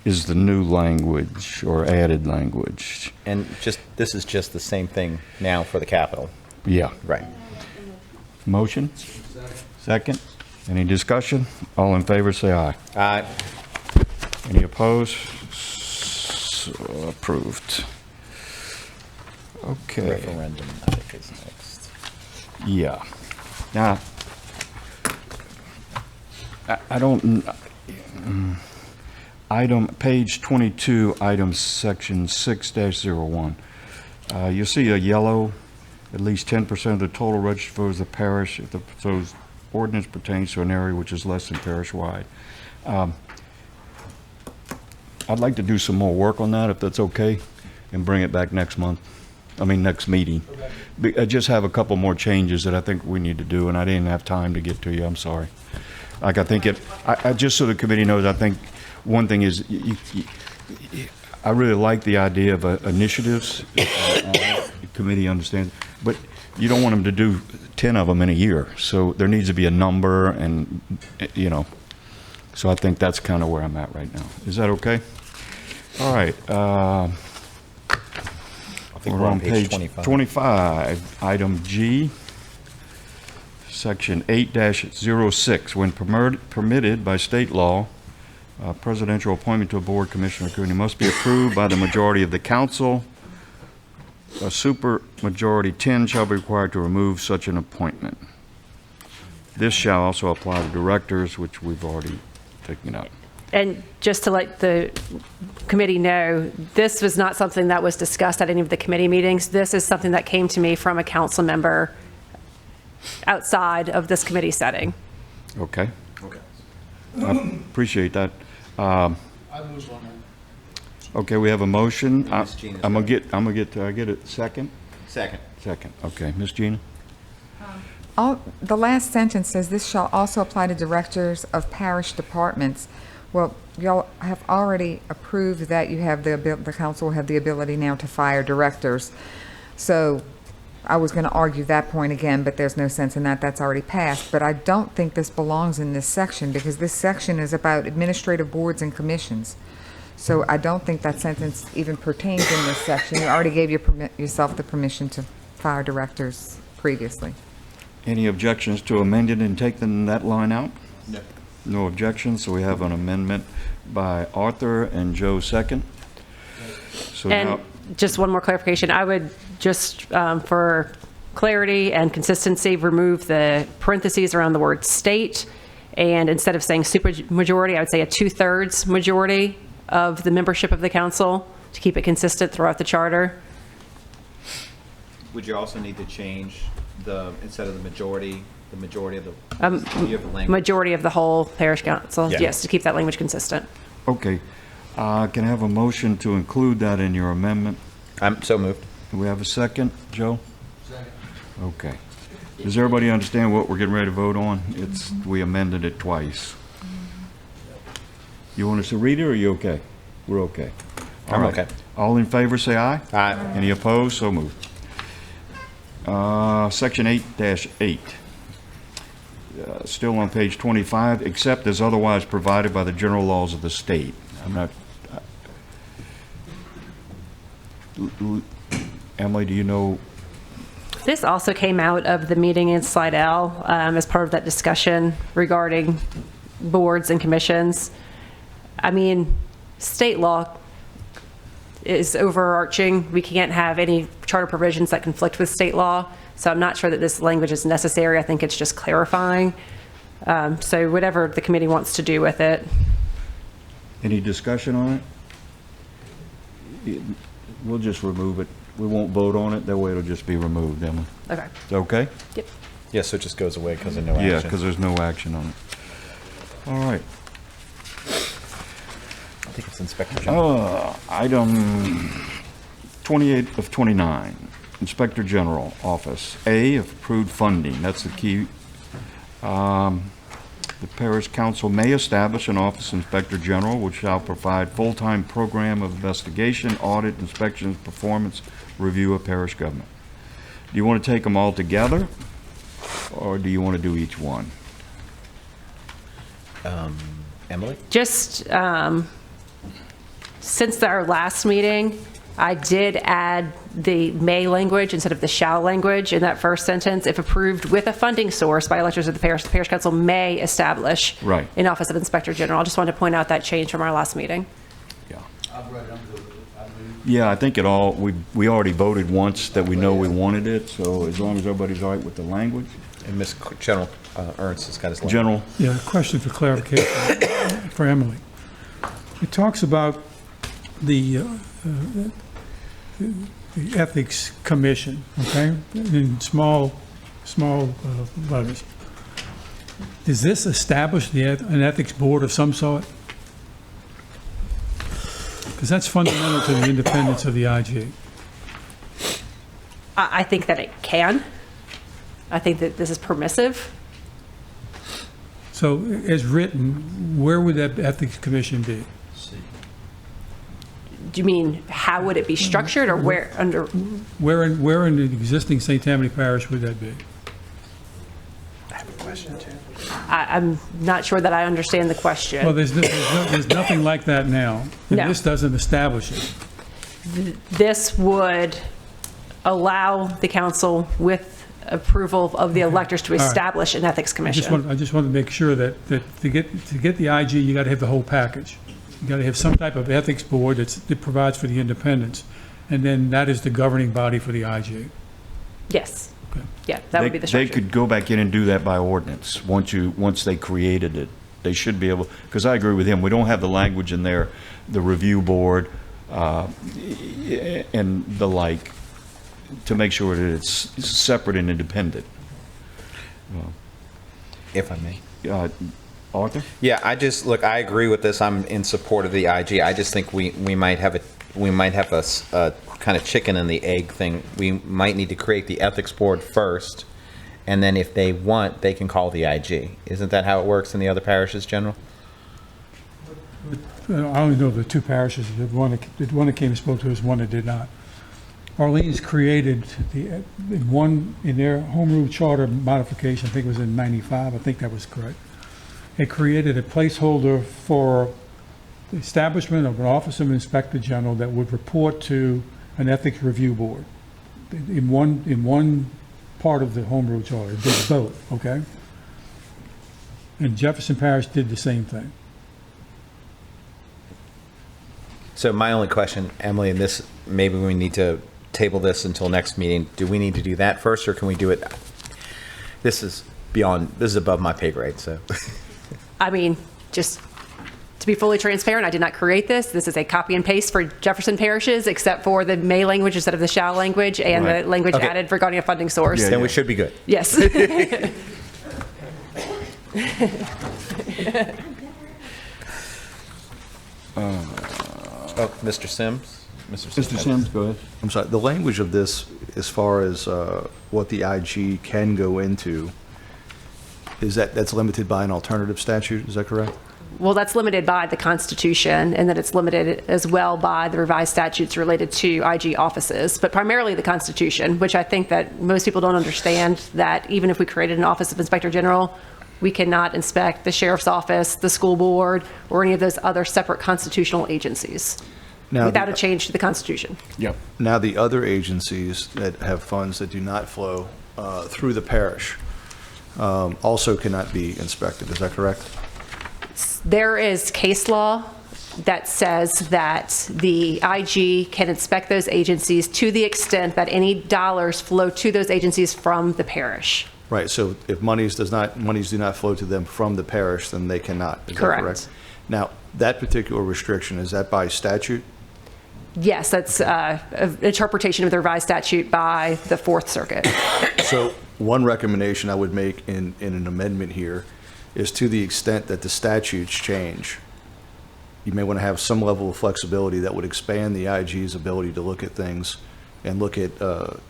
is the new language or added language. And this is just the same thing now for the capital. Yeah. Right. Motion? Second. Any discussion? All in favor, say aye. Aye. Any opposed? So approved. Okay. Referendum, I think, is next. Yeah. Now, I don't... Item, page 22, item section 6-01. You'll see a yellow, at least 10% of the total registered voters of the parish, if the proposed ordinance pertains to an area which is less than parish-wide. I'd like to do some more work on that, if that's okay, and bring it back next meeting. I just have a couple more changes that I think we need to do, and I didn't have time to get to you, I'm sorry. Like, I think I just so the committee knows, I think one thing is, I really like the idea of initiatives. The committee understands, but you don't want them to do 10 of them in a year. So there needs to be a number, and so I think that's kind of where I'm at right now. Is that okay? All right. I think we're on page 25, item G, section 8-06. When permitted by state law, presidential appointment to a board, commissioner, committee must be approved by the majority of the council a supermajority 10 shall be required to remove such an appointment. This shall also apply to directors, which we've already taken out. And just to let the committee know, this was not something that was discussed at any of the committee meetings. This is something that came to me from a council member outside of this committee setting. Okay. Okay. I appreciate that. Okay, we have a motion. I'm gonna get, I get it second? Second. Second, okay. Ms. Gina? The last sentence says, "This shall also apply to directors of parish departments." Well, y'all have already approved that you have the council will have the ability now to fire directors. So I was going to argue that point again, but there's no sense in that. That's already passed. But I don't think this belongs in this section because this section is about administrative boards and commissions. So I don't think that sentence even pertains in this section. You already gave yourself the permission to fire directors previously. Any objections to amending and taking that line out? No. No objections, so we have an amendment by Arthur and Joe second. So And now, just one more clarification, I would just, for clarity and consistency, remove the parentheses around the word state, and instead of saying supermajority, I would say a 2/3 majority of the membership of the council to keep it consistent throughout the charter. Would you also need to change instead of the majority of the, you have the language? Majority of the whole parish council, Yeah. yes, to keep that language consistent. okay. Can I have a motion to include that in your amendment? I'm so moved. Do we have a second, Joe? Second. Okay. Does everybody understand what we're getting ready to vote on? We amended it twice. You want us to read it, or are you okay? We're okay. I'm okay. All in favor, say aye. Aye. Any opposed? So moved. Section 8-8. Still on page 25, except as otherwise provided by the general laws of the state. I'm not... Emily, do you know? This also came out of the meeting in Slidell as part of that discussion regarding boards and commissions. I mean, state law is overarching. We can't have any charter provisions that conflict with state law. So I'm not sure that this language is necessary. I think it's just clarifying. So whatever the committee wants to do with it. Any discussion on it? We'll just remove it. We won't vote on it. That way it'll just be removed, Emily. Okay. Is that okay? Yep. Yeah, so it just goes away because of no action. Yeah, because there's no action on it. All right. I think it's Inspector General. Item 28 of 29, Inspector General Office. A, of approved funding. That's the key. The Parish Council may establish an Office Inspector General which shall provide full-time program of investigation, audit, inspections, performance, review of parish government. Do you want to take them all together, or do you want to do each one? Emily? Just since our last meeting, I did add the may language instead of the shall language in that first sentence. If approved with a funding source by electors of the parish council may establish an Office of Inspector General. I just wanted to point out that change from our last meeting. Yeah, I think we already voted once that we know we wanted it, so as long as everybody's all right with the language. And Ms. General Ernst has got his language. General. Yeah, question for clarification for Emily. It talks about the Ethics Commission, okay, in small letters. Does this establish an ethics board of some sort? Because that's fundamental to the independence of the IG. I think that it can. I think that this is permissive. So, as written, where would that Ethics Commission be? Do you mean how would it be structured, or where under? Where in the existing St. Tammany Parish would that be? I have a question too. I'm not sure that I understand the question. Well, there's nothing like that now. And No. This doesn't establish it. This would allow the council, with approval of the electors, to All right. establish an ethics commission. I just want to make sure that to get the IG, you got to have the whole package. You got to have some type of ethics board that provides for the independence. and then that is the governing body for the IG. Yes. Yeah, that would be the They structure. could go back in and do that by ordinance, once they created it. They should be able, because I agree with him, we don't have the language in there, the review board, and the like, to make sure that it's separate and independent. If I may. Arthur? Yeah, I agree with this. I'm in support of the IG. I just think we might have a kind of chicken and the egg thing. We might need to create the ethics board first, and then if they want, they can call the IG. Isn't that how it works in the other parishes, General? I only know the two parishes. The one that came and spoke to us, one that did not. Orleans created in their home rule charter modification, I think it was in '95, I think that was correct. It created a placeholder for the establishment of an Office of Inspector General that would report to an ethics review board in one part of the home rule charter. It did both, okay? And Jefferson Parish did the same thing. So my only question, Emily, and this, maybe we need to table this until next meeting. Do we need to do that first, or can we do it? This is above my pay grade, so. I mean, just to be fully transparent, I did not create this. This is a copy and paste for Jefferson parishes, except for the may language instead of the shall language, and Right. the language Okay. added regarding a funding source. Then we should be good. Yes. Mr. Sims? Mr. Sims, go ahead. I'm sorry, the language of this, as far as what the IG can go into, that's limited by an alternative statute, is that correct? Well, that's limited by the Constitution, and then it's limited as well by the revised statutes related to IG offices, but primarily the Constitution, which I think that most people don't understand, that even if we created an Office of Inspector General, we cannot inspect the sheriff's office, the school board, or any of those other separate constitutional agencies without a change to the Constitution. Yep. Now, the other agencies that have funds that do not flow through the parish also cannot be inspected, is that correct? There is case law that says that the IG can inspect those agencies to the extent that any dollars flow to those agencies from the parish. Right, so if monies do not flow to them from the parish, then they cannot, is that correct? Correct. Now, that particular restriction, is that by statute? Yes, that's an interpretation of the revised statute by the Fourth Circuit. So one recommendation I would make in an amendment here is, to the extent that the statutes change, you may want to have some level of flexibility that would expand the IG's ability to look at things and look at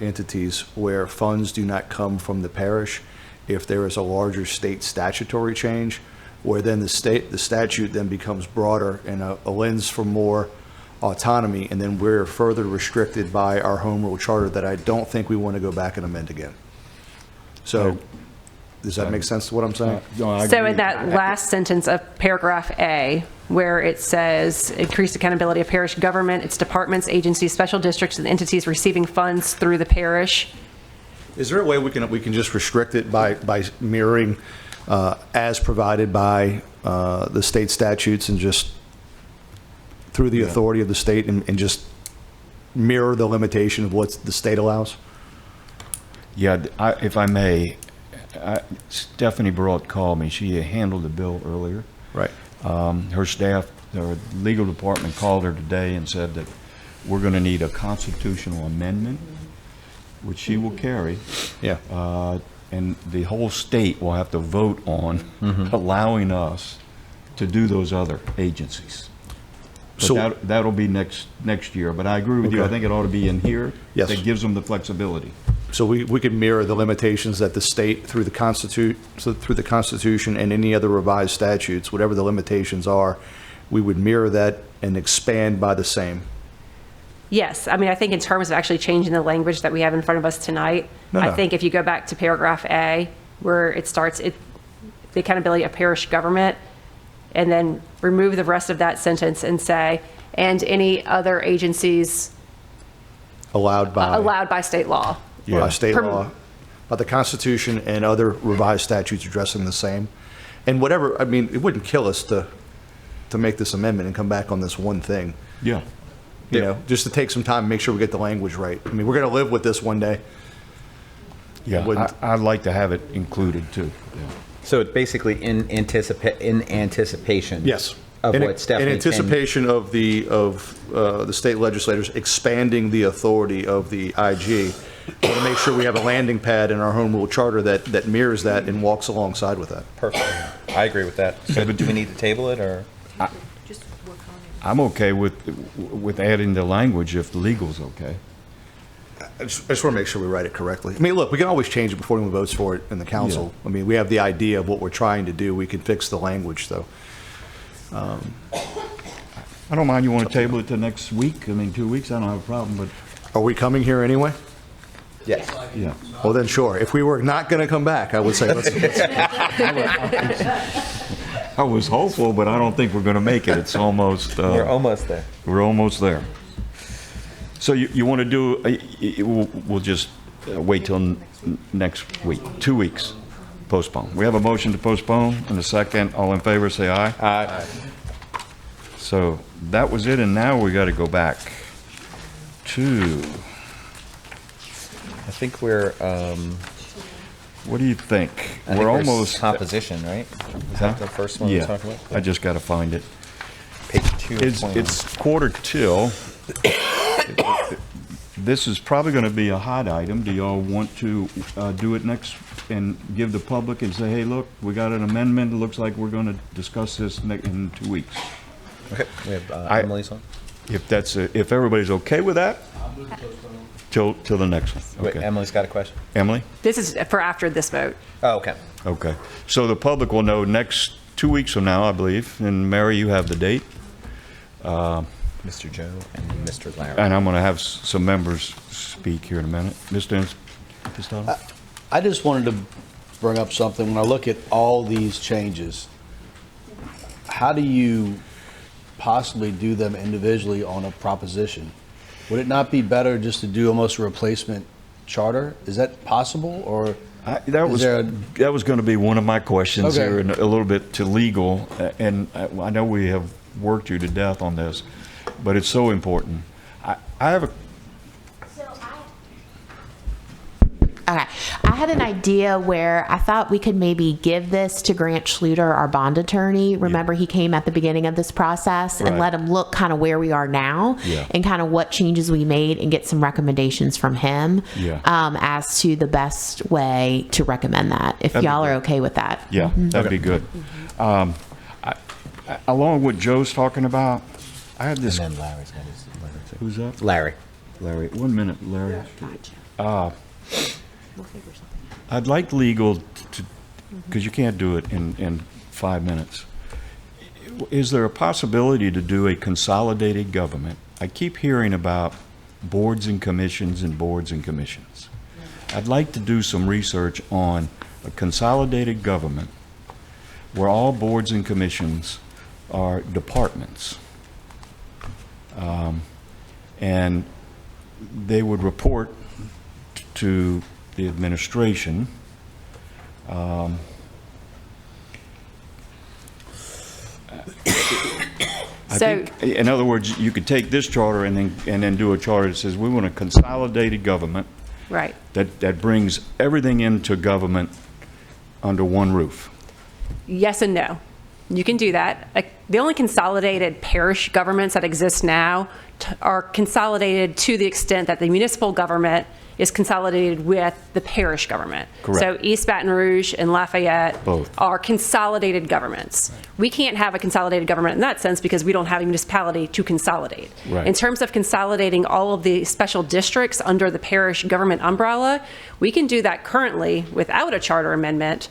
entities where funds do not come from the parish if there is a larger state statutory change, where then the statute then becomes broader and a lens for more autonomy, and then we're further restricted by our home rule charter that I don't think we want to go back and amend again. So does that make sense to what I'm saying? So in that last sentence of paragraph A, where it says increased accountability of parish government, its departments, agencies, special districts, and entities receiving funds through the parish. Is there a way we can just restrict it by mirroring as provided by the state statutes, and just through the authority of the state, and just mirror the limitation of what the state allows? Yeah, if I may, Stephanie Broad called me. She handled the bill earlier. Right. Her staff, their legal department, called her today and said that we're going to need a constitutional amendment, which she will carry. Yeah. And the whole state will have to vote on allowing us to do those other agencies. But So that'll be next year. But I agree with you. I think it ought to be in here. Yes. That gives them the flexibility. So we could mirror the limitations that the state, through the Constitution and any other revised statutes, whatever the limitations are, we would mirror that and expand by the same. Yes, I mean, I think in terms of actually changing the language that we have in front of us tonight, I think if you go back to paragraph A, where it starts, the accountability of parish government, and then remove the rest of that sentence and say, and any other agencies Allowed by state law. by state law, by the Constitution and other revised statutes addressing the same. And whatever, I mean, it wouldn't kill us to make this amendment and come back on this one thing. Yeah. you Yeah. know, just to take some time and make sure we get the language right. I mean, we're going to live with this one day. Yeah, Wouldn't- I'd like to have it included too. So it's basically in anticipation. Yes. Of In- what Stephanie. In anticipation of the state legislators expanding the authority of the IG, we want to make sure we have a landing pad in our home rule charter that mirrors that and walks alongside with that. Perfect. I agree with that. So do we need to table it, or? I'm okay with adding the language if legal's okay. I just want to make sure we write it correctly. I mean, look, we can always change it before anyone votes for it in the council. I mean, we have the idea of what we're trying to do. We can fix the language, though. I don't mind, you want to table it to next week? I mean, 2 weeks, I don't have a problem, but, Are we coming here anyway? Yes. yeah. Well, then, sure. If we were not going to come back, I would say let's I was hopeful, but I don't think we're going to make it. It's almost... We're almost there. We're almost there. So you want to do, we'll just wait till next week, 2 weeks, postpone. We have a motion to postpone and a second. All in favor, say aye. Aye. So that was it, and now we got to go back to, I think we're, what do you think? I think We're we're almost... composition, right? Is that the first one we're talking about? I just got to find it. Page 2 of 21. It's quarter till. This is probably going to be a hot item. Do y'all want to do it next and give the public and say, hey, look, we got an amendment. It looks like we're going to discuss this in 2 weeks. Okay, we have Emily's on. If everybody's okay with that, till the next one. Wait, Okay. Emily's got a question. Emily? This is for after this vote. Oh, okay. Okay. So the public will know next 2 weeks from now, I believe. And Mary, you have the date. Mr. Joe and Mr. Larry. And I'm going to have some members speak here in a minute. Mr. Pistano? I just wanted to bring up something. When I look at all these changes, how do you possibly do them individually on a proposition? Would it not be better just to do almost a replacement charter? Is that possible, or That was going to be one of my questions Okay. here, and a little bit to legal. And I know we have worked you to death on this, but it's so important. I have a Okay. I had an idea where I thought we could maybe give this to Grant Schluter, our bond attorney. Remember, he came at the beginning of this process, and Right. let him look kind of where we are now Yeah. and kind of what changes we made and get some recommendations from him Yeah. as to the best way to recommend that, if That'd be y'all are good. okay with that. Yeah, that'd be good. Along with Joe's talking about, I had this. And then Larry's got his letter too. Who's that? Larry. Larry, 1 minute, Larry. I'd like legal to, because you can't do it in 5 minutes. Is there a possibility to do a consolidated government? I keep hearing about boards and commissions and boards and commissions. I'd like to do some research on a consolidated government where all boards and commissions are departments. And they would report to the administration. In other words, you could take this charter and then do a charter that says we want a consolidated government Right. that brings everything into government under one roof. Yes and no. You can do that. The only consolidated parish governments that exist now are consolidated to the extent that the municipal government is consolidated with the parish government. Correct. So East Baton Rouge and Lafayette Both. are consolidated governments. We can't have a consolidated government in that sense because we don't have a municipality to consolidate. Right. In terms of consolidating all of the special districts under the parish government umbrella, we can do that currently without a charter amendment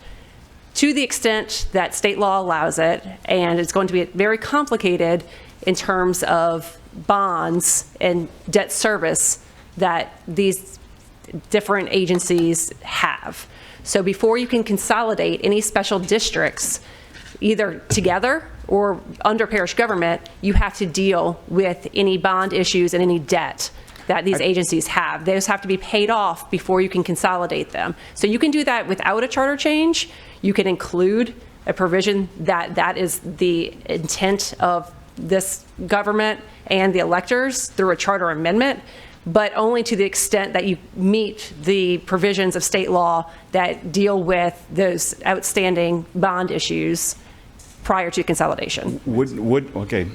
to the extent that state law allows it, and it's going to be very complicated in terms of bonds and debt service that these different agencies have. So before you can consolidate any special districts, either together or under parish government, you have to deal with any bond issues and any debt that these agencies have. Those have to be paid off before you can consolidate them. So you can do that without a charter change. You can include a provision that is the intent of this government and the electors through a charter amendment, but only to the extent that you meet the provisions of state law that deal with those outstanding bond issues prior to consolidation. Okay,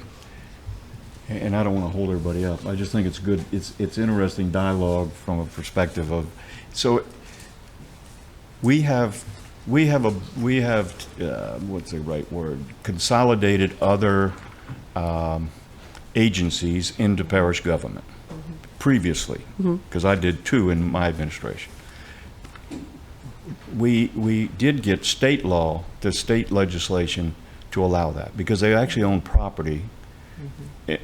and I don't want to hold everybody up. I just think it's good, it's interesting dialogue from a perspective of, so we have, what's the right word? Consolidated other agencies into parish government previously, because I did too in my administration. We did get state law, the state legislation to allow that, because they actually own property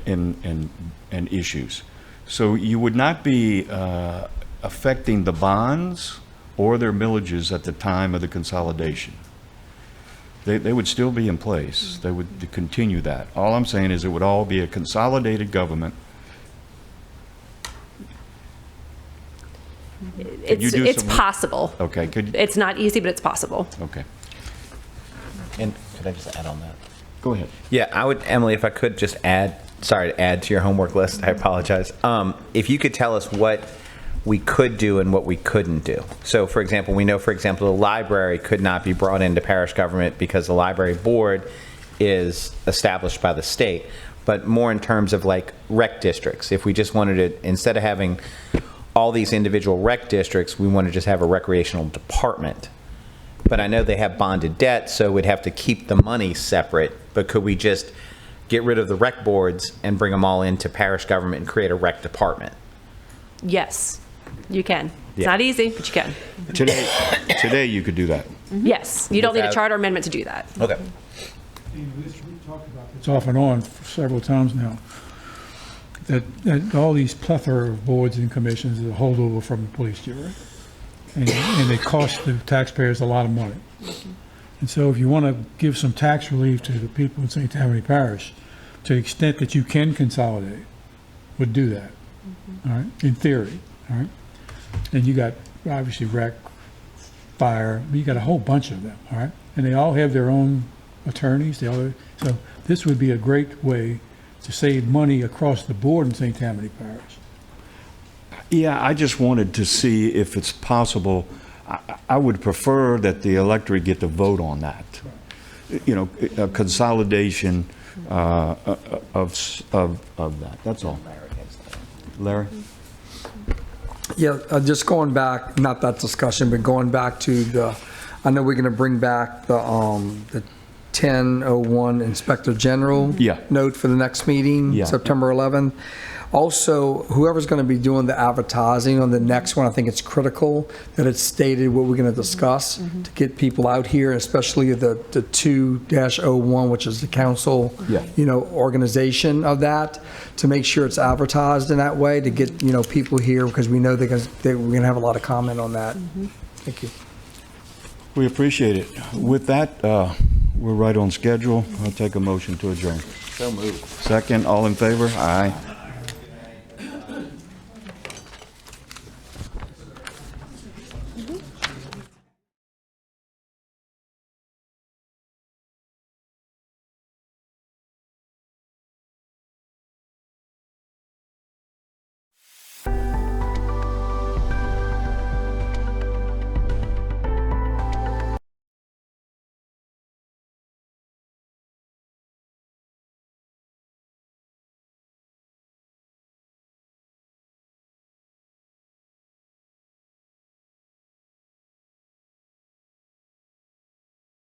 and issues. So you would not be affecting the bonds or their millages at the time of the consolidation. They would still be in place. They would continue that. All I'm saying is it would all be a consolidated government. It's possible. Okay. It's not easy, but it's possible. Okay. And could I just add on that? Go ahead. Yeah, I would, Emily, if I could just add, sorry to add to your homework list, I apologize. If you could tell us what we could do and what we couldn't do. So, for example, we know, for example, the library could not be brought into parish government because the library board is established by the state. But more in terms of like rec districts, if we just wanted to, instead of having all these individual rec districts, we want to just have a recreational department. But I know they have bonded debt, so we'd have to keep the money separate. But could we just get rid of the rec boards and bring them all into parish government and create a rec department? Yes, you can. It's Yeah. not easy, but you can. Today you could do that. Yes, you don't need a Without- charter amendment to do that. Okay. We've talked about this off and on several times now, that all these plethora of boards and commissions are a holdover from the police bureau. And they cost the taxpayers a lot of money. And so if you want to give some tax relief to the people in St. Tammany Parish, to the extent that you can consolidate, would do that, all right, in theory, all right? And you got, obviously, rec, fire, you got a whole bunch of them, all right? And they all have their own attorneys, so this would be a great way to save money across the board in St. Tammany Parish. Yeah, I just wanted to see if it's possible. I would prefer that the electorate get to vote on that. You know, a consolidation of that. That's all. Larry? Yeah, just going back, not that discussion, but going back to the, I know we're going to bring back the 1001 Inspector General note for the next meeting, September 11th. Also, whoever's going to be doing the advertising on the next one, I think it's critical that it's stated what we're going to discuss to get people out here, especially the 2-01, which is the council, organization of that, to make sure it's advertised in that way to get, people here, because we know we're going to have a lot of comment on that. Thank you. We appreciate it. With that, we're right on schedule. I'll take a motion to adjourn. So moved. Second, all in favor? Aye.